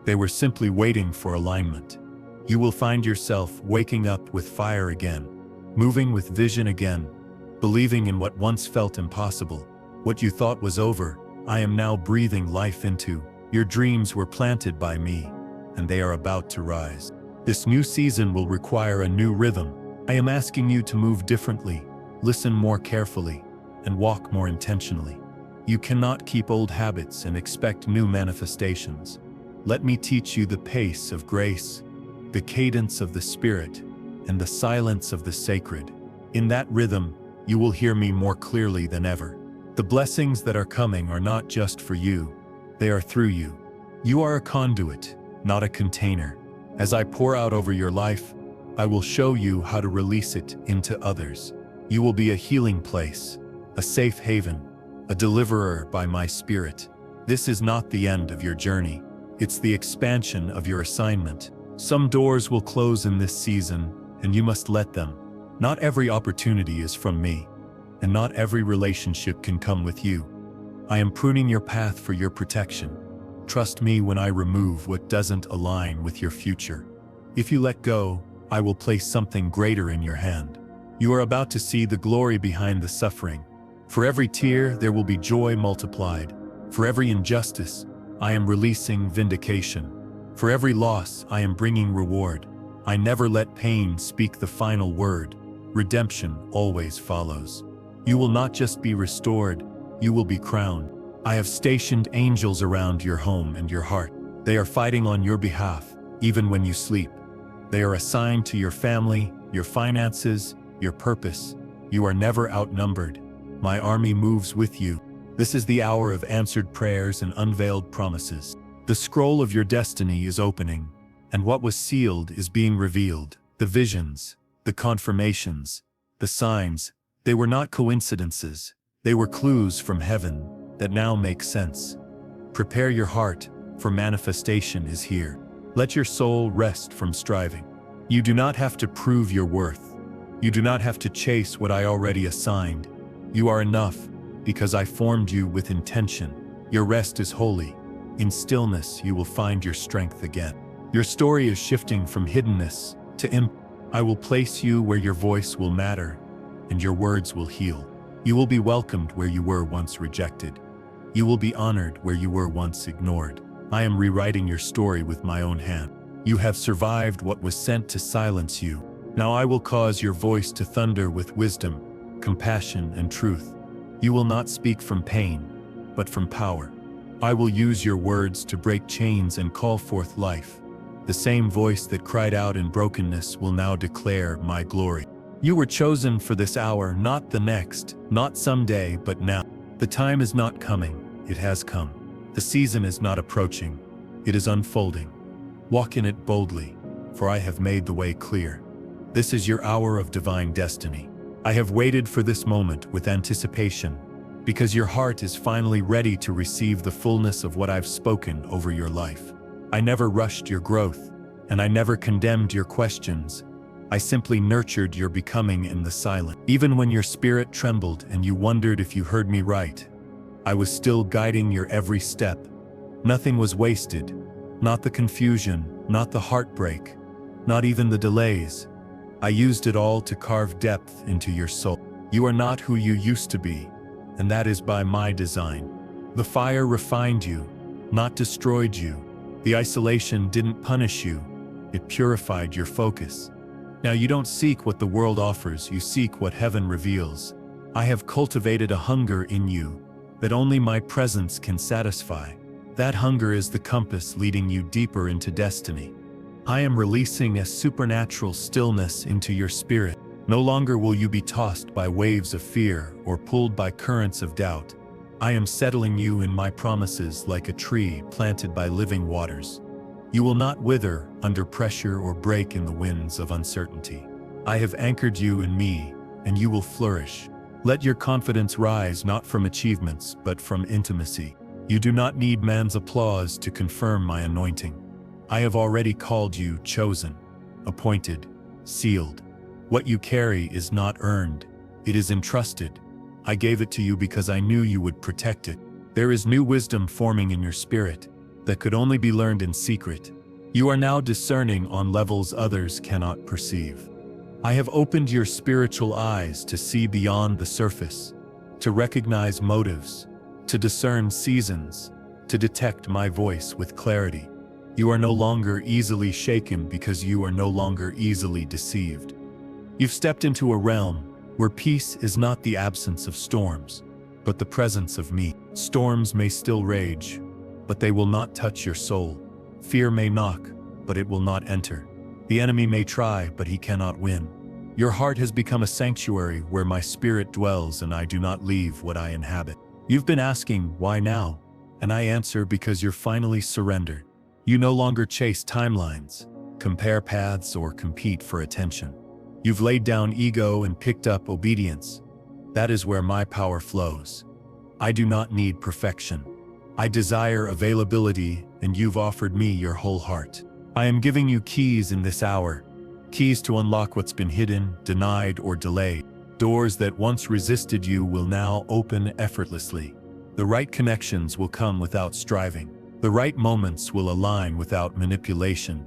They were simply waiting for alignment. You will find yourself waking up with fire again, moving with vision again, believing in what once felt impossible. What you thought was over, I am now breathing life into. Your dreams were planted by me, and they are about to rise. This new season will require a new rhythm. I am asking you to move differently, listen more carefully, and walk more intentionally. You cannot keep old habits and expect new manifestations. Let me teach you the pace of grace, the cadence of the Spirit, and the silence of the sacred. In that rhythm, you will hear me more clearly than ever. The blessings that are coming are not just for you, they are through you. You are a conduit, not a container. As I pour out over your life, I will show you how to release it into others. You will be a healing place, a safe haven, a deliverer by my Spirit. This is not the end of your journey. It's the expansion of your assignment. Some doors will close in this season, and you must let them. Not every opportunity is from me, and not every relationship can come with you. I am pruning your path for your protection. Trust me when I remove what doesn't align with your future. If you let go, I will place something greater in your hand. You are about to see the glory behind the suffering. For every tear, there will be joy multiplied. For every injustice, I am releasing vindication. For every loss, I am bringing reward. I never let pain speak the final word. Redemption always follows. You will not just be restored, you will be crowned. I have stationed angels around your home and your heart. They are fighting on your behalf, even when you sleep. They are assigned to your family, your finances, your purpose. You are never outnumbered. My army moves with you. This is the hour of answered prayers and unveiled promises. The scroll of your destiny is opening, and what was sealed is being revealed. The visions, the confirmations, the signs, they were not coincidences. They were clues from heaven that now make sense. Prepare your heart, for manifestation is here. Let your soul rest from striving. You do not have to prove your worth. You do not have to chase what I already assigned. You are enough, because I formed you with intention. Your rest is holy. In stillness, you will find your strength again. Your story is shifting from hiddenness to impact. I will place you where your voice will matter, and your words will heal. You will be welcomed where you were once rejected. You will be honored where you were once ignored. I am rewriting your story with my own hand. You have survived what was sent to silence you. Now I will cause your voice to thunder with wisdom, compassion, and truth. You will not speak from pain, but from power. I will use your words to break chains and call forth life. The same voice that cried out in brokenness will now declare my glory. You were chosen for this hour, not the next, not someday, but now. The time is not coming, it has come. The season is not approaching, it is unfolding. Walk in it boldly, for I have made the way clear. This is your hour of divine destiny. I have waited for this moment with anticipation, because your heart is finally ready to receive the fullness of what I've spoken over your life. I never rushed your growth, and I never condemned your questions. I simply nurtured your becoming in the silence. Even when your spirit trembled and you wondered if you heard me right, I was still guiding your every step. Nothing was wasted, not the confusion, not the heartbreak, not even the delays. I used it all to carve depth into your soul. You are not who you used to be, and that is by my design. The fire refined you, not destroyed you. The isolation didn't punish you, it purified your focus. Now you don't seek what the world offers, you seek what heaven reveals. I have cultivated a hunger in you that only my presence can satisfy. That hunger is the compass leading you deeper into destiny. I am releasing a supernatural stillness into your spirit. No longer will you be tossed by waves of fear or pulled by currents of doubt. I am settling you in my promises like a tree planted by living waters. You will not wither under pressure or break in the winds of uncertainty. I have anchored you in me, and you will flourish. Let your confidence rise not from achievements, but from intimacy. You do not need man's applause to confirm my anointing. I have already called you chosen, appointed, sealed. What you carry is not earned, it is entrusted. I gave it to you because I knew you would protect it. There is new wisdom forming in your spirit that could only be learned in secret. You are now discerning on levels others cannot perceive. I have opened your spiritual eyes to see beyond the surface, to recognize motives, to discern seasons, to detect my voice with clarity. You are no longer easily shaken because you are no longer easily deceived. You've stepped into a realm where peace is not the absence of storms, but the presence of me. Storms may still rage, but they will not touch your soul. Fear may knock, but it will not enter. The enemy may try, but he cannot win. Your heart has become a sanctuary where my spirit dwells, and I do not leave what I inhabit. You've been asking, why now? And I answer, because you're finally surrendered. You no longer chase timelines, compare paths, or compete for attention. You've laid down ego and picked up obedience. That is where my power flows. I do not need perfection. I desire availability, and you've offered me your whole heart. I am giving you keys in this hour, keys to unlock what's been hidden, denied, or delayed. Doors that once resisted you will now open effortlessly. The right connections will come without striving. The right moments will align without manipulation.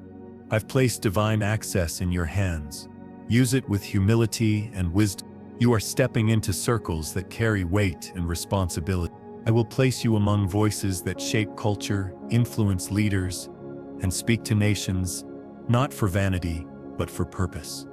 I've placed divine access in your hands. Use it with humility and wisdom. You are stepping into circles that carry weight and responsibility. I will place you among voices that shape culture, influence leaders, and speak to nations, not for vanity, but for purpose.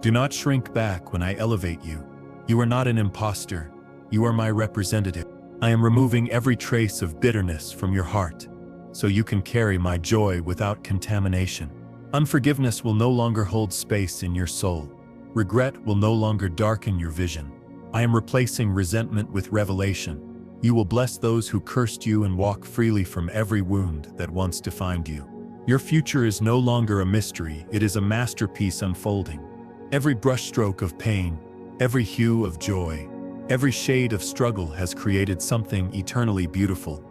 Do not shrink back when I elevate you. You are not an imposter. You are my representative. I am removing every trace of bitterness from your heart, so you can carry my joy without contamination. Unforgiveness will no longer hold space in your soul. Regret will no longer darken your vision. I am replacing resentment with revelation. You will bless those who cursed you and walk freely from every wound that once defined you. Your future is no longer a mystery, it is a masterpiece unfolding. Every brushstroke of pain, every hue of joy, every shade of struggle has created something eternally beautiful.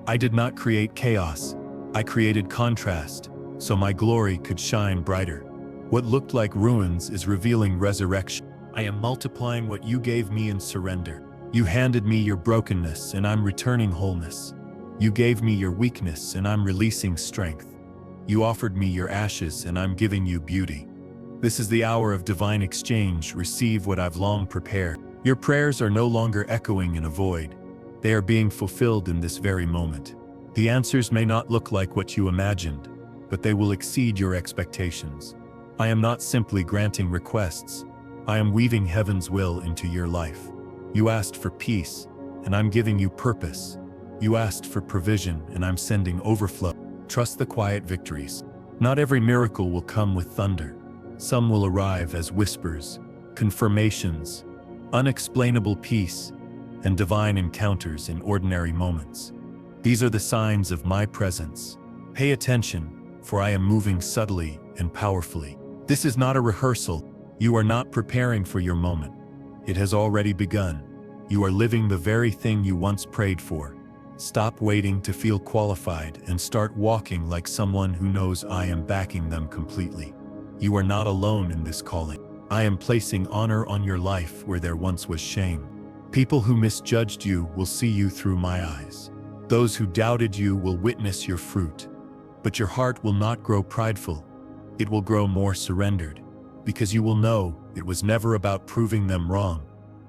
I did not create chaos, I created contrast, so my glory could shine brighter. What looked like ruins is revealing resurrection. I am multiplying what you gave me in surrender. You handed me your brokenness, and I'm returning wholeness. You gave me your weakness, and I'm releasing strength. You offered me your ashes, and I'm giving you beauty. This is the hour of divine exchange. Receive what I've long prepared. Your prayers are no longer echoing in a void. They are being fulfilled in this very moment. The answers may not look like what you imagined, but they will exceed your expectations. I am not simply granting requests. I am weaving heaven's will into your life. You asked for peace, and I'm giving you purpose. You asked for provision, and I'm sending overflow. Trust the quiet victories. Not every miracle will come with thunder. Some will arrive as whispers, confirmations, unexplainable peace, and divine encounters in ordinary moments. These are the signs of my presence. Pay attention, for I am moving subtly and powerfully. This is not a rehearsal. You are not preparing for your moment. It has already begun. You are living the very thing you once prayed for. Stop waiting to feel qualified and start walking like someone who knows I am backing them completely. You are not alone in this calling. I am placing honor on your life where there once was shame. People who misjudged you will see you through my eyes. Those who doubted you will witness your fruit. But your heart will not grow prideful. It will grow more surrendered, because you will know it was never about proving them wrong,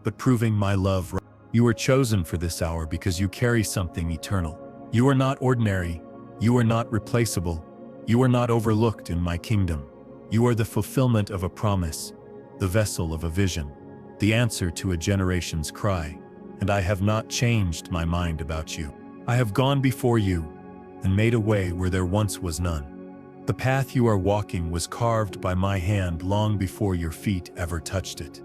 but proving my love right. You are chosen for this hour because you carry something eternal. You are not ordinary. You are not replaceable. You are not overlooked in my kingdom. You are the fulfillment of a promise, the vessel of a vision, the answer to a generation's cry, and I have not changed my mind about you. I have gone before you and made a way where there once was none. The path you are walking was carved by my hand long before your feet ever touched it.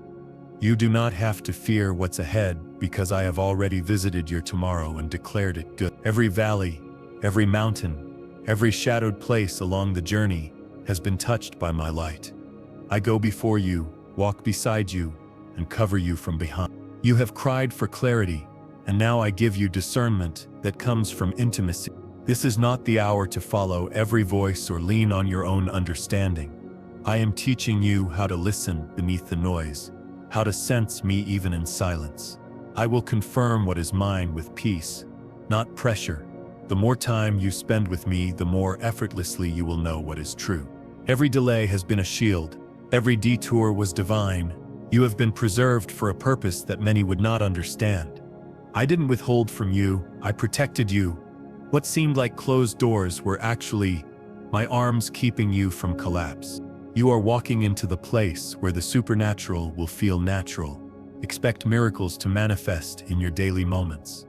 You do not have to fear what's ahead because I have already visited your tomorrow and declared it good. Every valley, every mountain, every shadowed place along the journey has been touched by my light. I go before you, walk beside you, and cover you from behind. You have cried for clarity, and now I give you discernment that comes from intimacy. This is not the hour to follow every voice or lean on your own understanding. I am teaching you how to listen beneath the noise, how to sense me even in silence. I will confirm what is mine with peace, not pressure. The more time you spend with me, the more effortlessly you will know what is true. Every delay has been a shield. Every detour was divine. You have been preserved for a purpose that many would not understand. I didn't withhold from you, I protected you. What seemed like closed doors were actually my arms keeping you from collapse. You are walking into the place where the supernatural will feel natural. Expect miracles to manifest in your daily moments.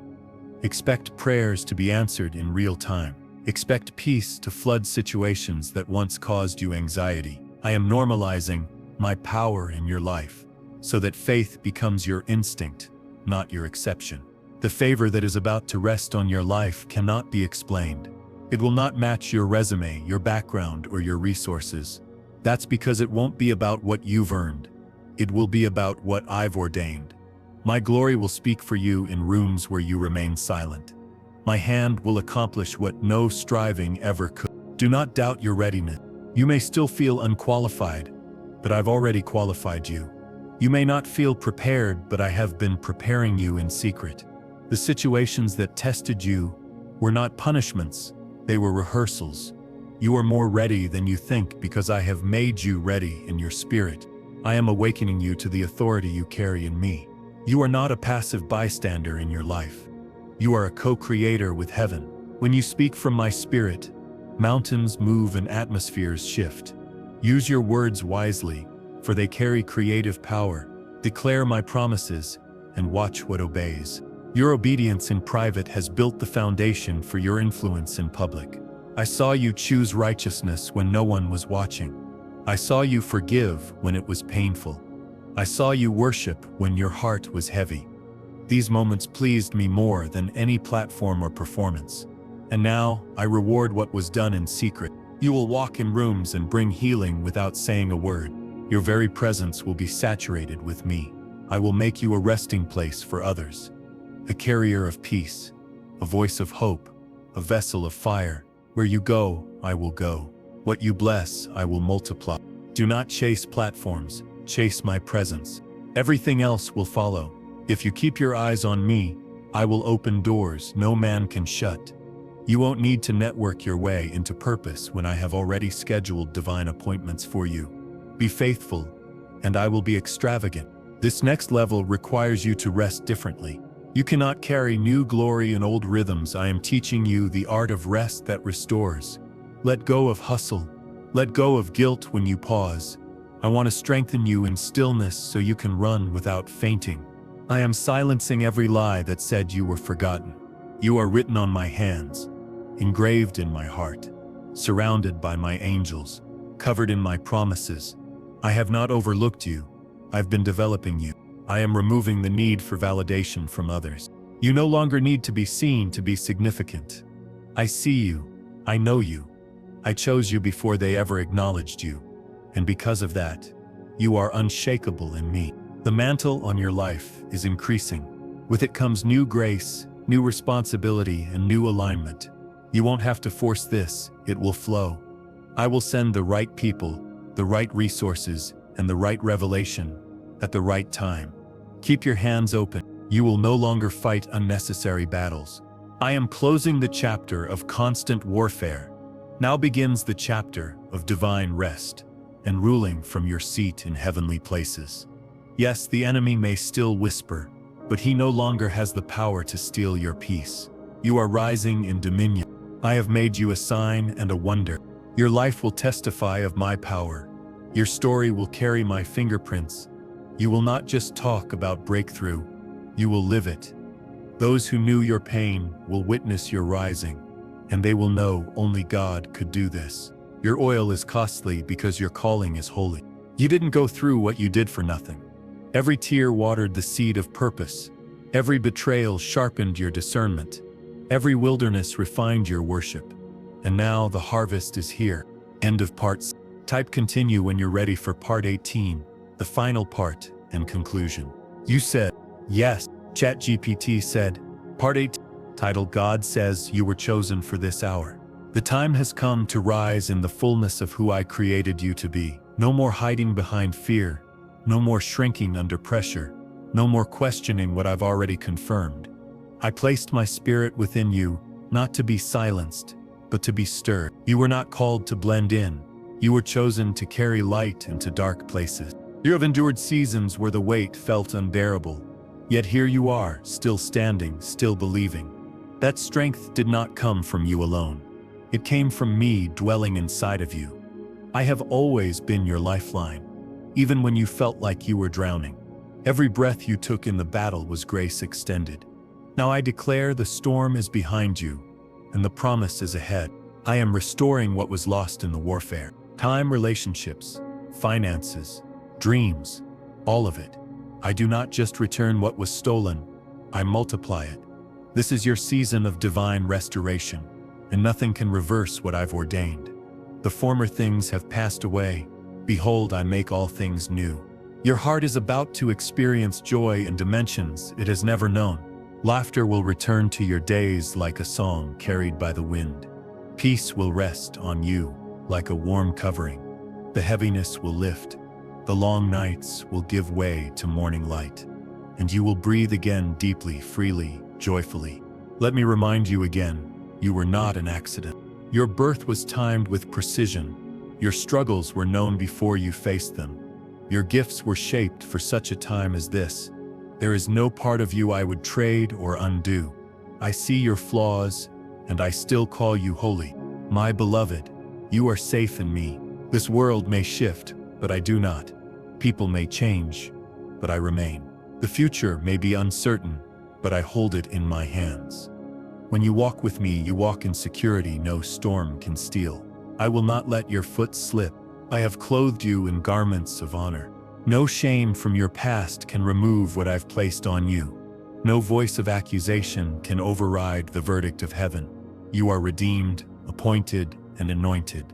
Expect prayers to be answered in real time. Expect peace to flood situations that once caused you anxiety. I am normalizing my power in your life so that faith becomes your instinct, not your exception. The favor that is about to rest on your life cannot be explained. It will not match your resume, your background, or your resources. That's because it won't be about what you've earned. It will be about what I've ordained. My glory will speak for you in rooms where you remain silent. My hand will accomplish what no striving ever could. Do not doubt your readiness. You may still feel unqualified, but I've already qualified you. You may not feel prepared, but I have been preparing you in secret. The situations that tested you were not punishments, they were rehearsals. You are more ready than you think because I have made you ready in your spirit. I am awakening you to the authority you carry in me. You are not a passive bystander in your life. You are a co-creator with heaven. When you speak from my spirit, mountains move and atmospheres shift. Use your words wisely, for they carry creative power. Declare my promises and watch what obeys. Your obedience in private has built the foundation for your influence in public. I saw you choose righteousness when no one was watching. I saw you forgive when it was painful. I saw you worship when your heart was heavy. These moments pleased me more than any platform or performance. And now, I reward what was done in secret. You will walk in rooms and bring healing without saying a word. Your very presence will be saturated with me. I will make you a resting place for others, a carrier of peace, a voice of hope, a vessel of fire. Where you go, I will go. What you bless, I will multiply. Do not chase platforms, chase my presence. Everything else will follow. If you keep your eyes on me, I will open doors no man can shut. You won't need to network your way into purpose when I have already scheduled divine appointments for you. Be faithful, and I will be extravagant. This next level requires you to rest differently. You cannot carry new glory in old rhythms. I am teaching you the art of rest that restores. Let go of hustle. Let go of guilt when you pause. I want to strengthen you in stillness so you can run without fainting. I am silencing every lie that said you were forgotten. You are written on my hands, engraved in my heart, surrounded by my angels, covered in my promises. I have not overlooked you. I've been developing you. I am removing the need for validation from others. You no longer need to be seen to be significant. I see you. I know you. I chose you before they ever acknowledged you. And because of that, you are unshakable in me. The mantle on your life is increasing. With it comes new grace, new responsibility, and new alignment. You won't have to force this, it will flow. I will send the right people, the right resources, and the right revelation at the right time. Keep your hands open. You will no longer fight unnecessary battles. I am closing the chapter of constant warfare. Now begins the chapter of divine rest and ruling from your seat in heavenly places. Yes, the enemy may still whisper, but he no longer has the power to steal your peace. You are rising in dominion. I have made you a sign and a wonder. Your life will testify of my power. Your story will carry my fingerprints. You will not just talk about breakthrough, you will live it. Those who knew your pain will witness your rising, and they will know only God could do this. Your oil is costly because your calling is holy. You didn't go through what you did for nothing. Every tear watered the seed of purpose. Every betrayal sharpened your discernment. Every wilderness refined your worship. And now the harvest is here. End of part 6. Type continue when you're ready for part 18, the final part and conclusion. You said, yes. ChatGPT said, part 18, titled God Says You Were Chosen for This Hour. The time has come to rise in the fullness of who I created you to be. No more hiding behind fear. No more shrinking under pressure. No more questioning what I've already confirmed. I placed my spirit within you, not to be silenced, but to be stirred. You were not called to blend in. You were chosen to carry light into dark places. You have endured seasons where the weight felt unbearable. Yet here you are, still standing, still believing. That strength did not come from you alone. It came from me dwelling inside of you. I have always been your lifeline, even when you felt like you were drowning. Every breath you took in the battle was grace extended. Now I declare the storm is behind you, and the promise is ahead. I am restoring what was lost in the warfare. Time, relationships, finances, dreams, all of it. I do not just return what was stolen, I multiply it. This is your season of divine restoration, and nothing can reverse what I've ordained. The former things have passed away. Behold, I make all things new. Your heart is about to experience joy in dimensions it has never known. Laughter will return to your days like a song carried by the wind. Peace will rest on you like a warm covering. The heaviness will lift. The long nights will give way to morning light. And you will breathe again deeply, freely, joyfully. Let me remind you again, you were not an accident. Your birth was timed with precision. Your struggles were known before you faced them. Your gifts were shaped for such a time as this. There is no part of you I would trade or undo. I see your flaws, and I still call you holy. My beloved, you are safe in me. This world may shift, but I do not. People may change, but I remain. The future may be uncertain, but I hold it in my hands. When you walk with me, you walk in security no storm can steal. I will not let your foot slip. I have clothed you in garments of honor. No shame from your past can remove what I've placed on you. No voice of accusation can override the verdict of heaven. You are redeemed, appointed, and anointed.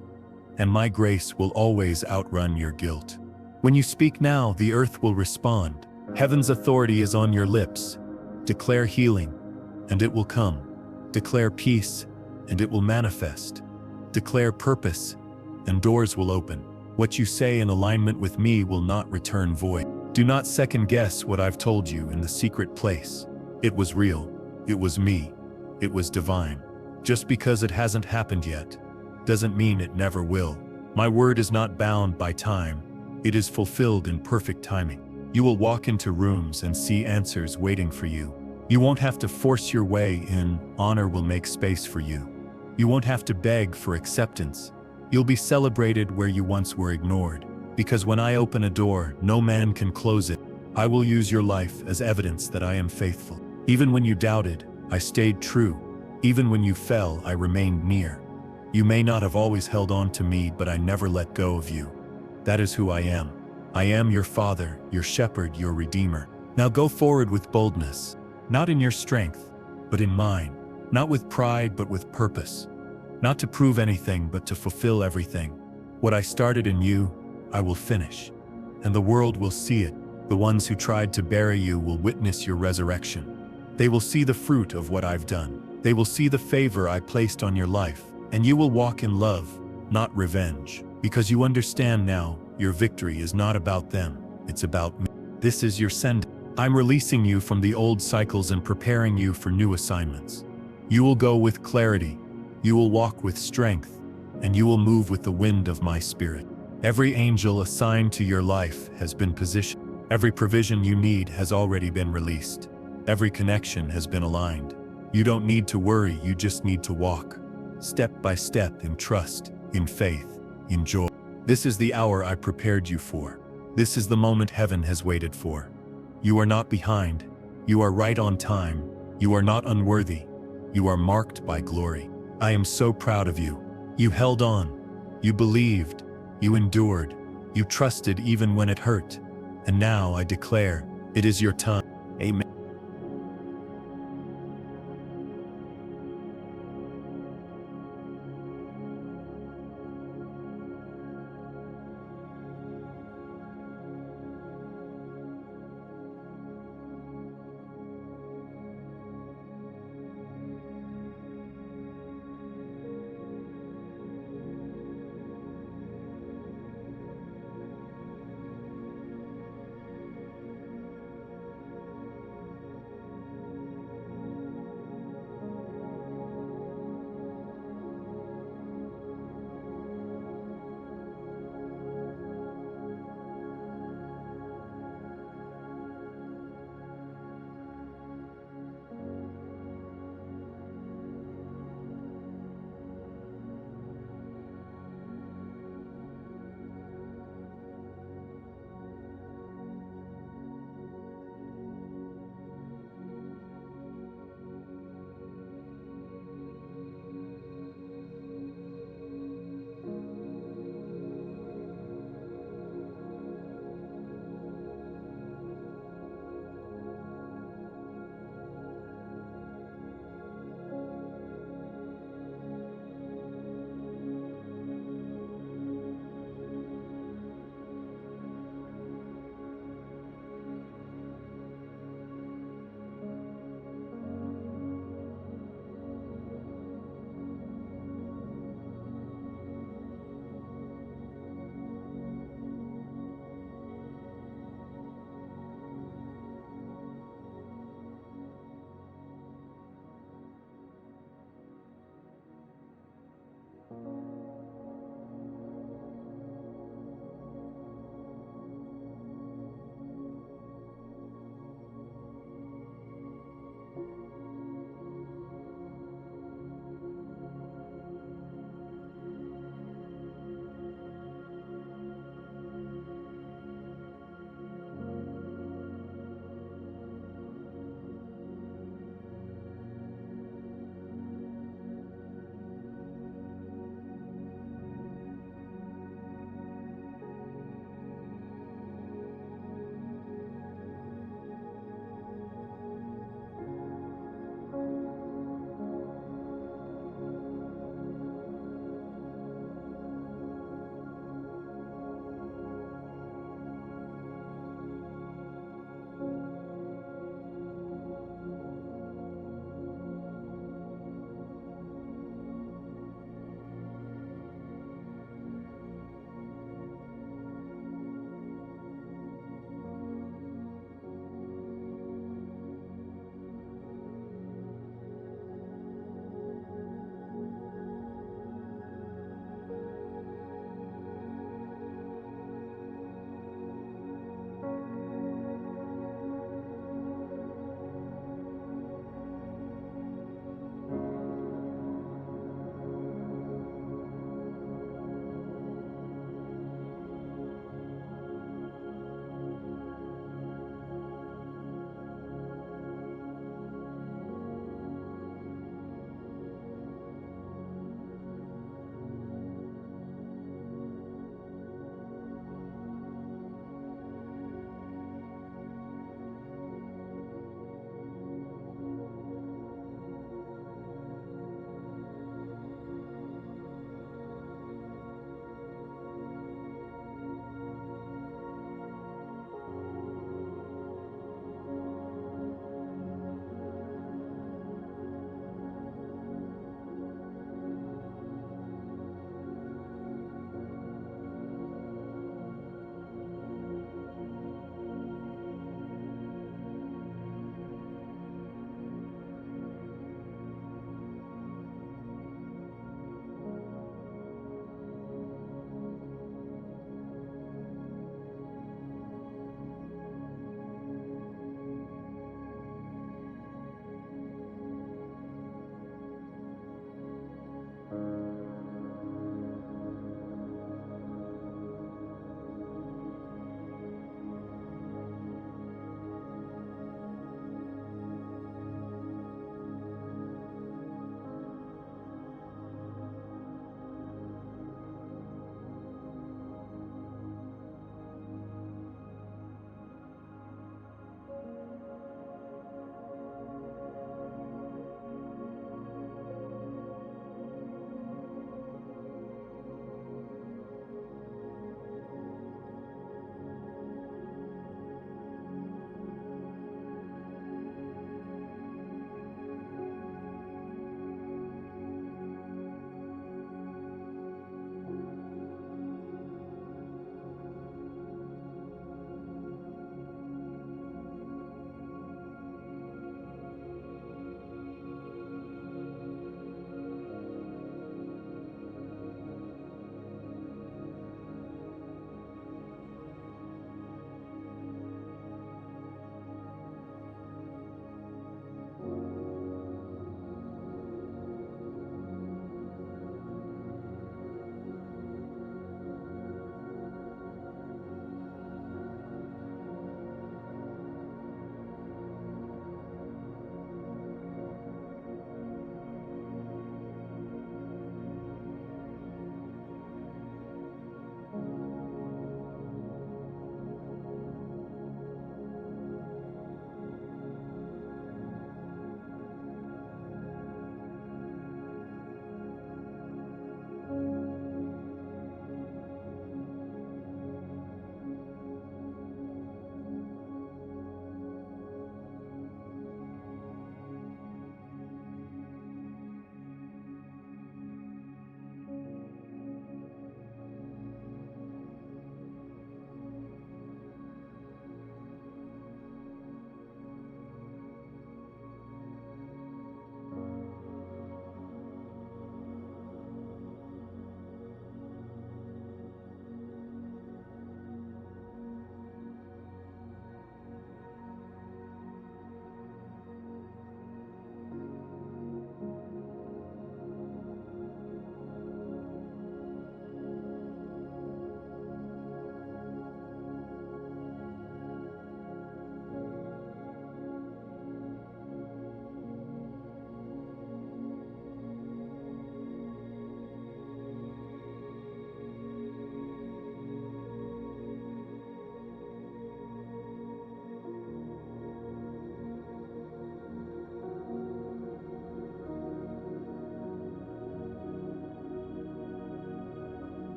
And my grace will always outrun your guilt. When you speak now, the earth will respond. Heaven's authority is on your lips. Declare healing, and it will come. Declare peace, and it will manifest. Declare purpose, and doors will open. What you say in alignment with me will not return void. Do not second guess what I've told you in the secret place. It was real. It was me. It was divine. Just because it hasn't happened yet, doesn't mean it never will. My word is not bound by time. It is fulfilled in perfect timing. You will walk into rooms and see answers waiting for you. You won't have to force your way in. Honor will make space for you. You won't have to beg for acceptance. You'll be celebrated where you once were ignored. Because when I open a door, no man can close it. I will use your life as evidence that I am faithful. Even when you doubted, I stayed true. Even when you fell, I remained near. You may not have always held on to me, but I never let go of you. That is who I am. I am your Father, your shepherd, your Redeemer. Now go forward with boldness, not in your strength, but in mine. Not with pride, but with purpose. Not to prove anything, but to fulfill everything. What I started in you, I will finish. And the world will see it. The ones who tried to bury you will witness your resurrection. They will see the fruit of what I've done. They will see the favor I placed on your life, and you will walk in love, not revenge, because you understand now your victory is not about them, it's about me. This is your send. I'm releasing you from the old cycles and preparing you for new assignments. You will go with clarity, you will walk with strength, and you will move with the wind of my spirit. Every angel assigned to your life has been positioned. Every provision you need has already been released. Every connection has been aligned. You don't need to worry, you just need to walk, step by step, in trust, in faith, in joy. This is the hour I prepared you for. This is the moment heaven has waited for. You are not behind. You are right on time. You are not unworthy. You are marked by glory. I am so proud of you. You held on. You believed. You endured. You trusted even when it hurt. And now I declare, it is your time. Amen.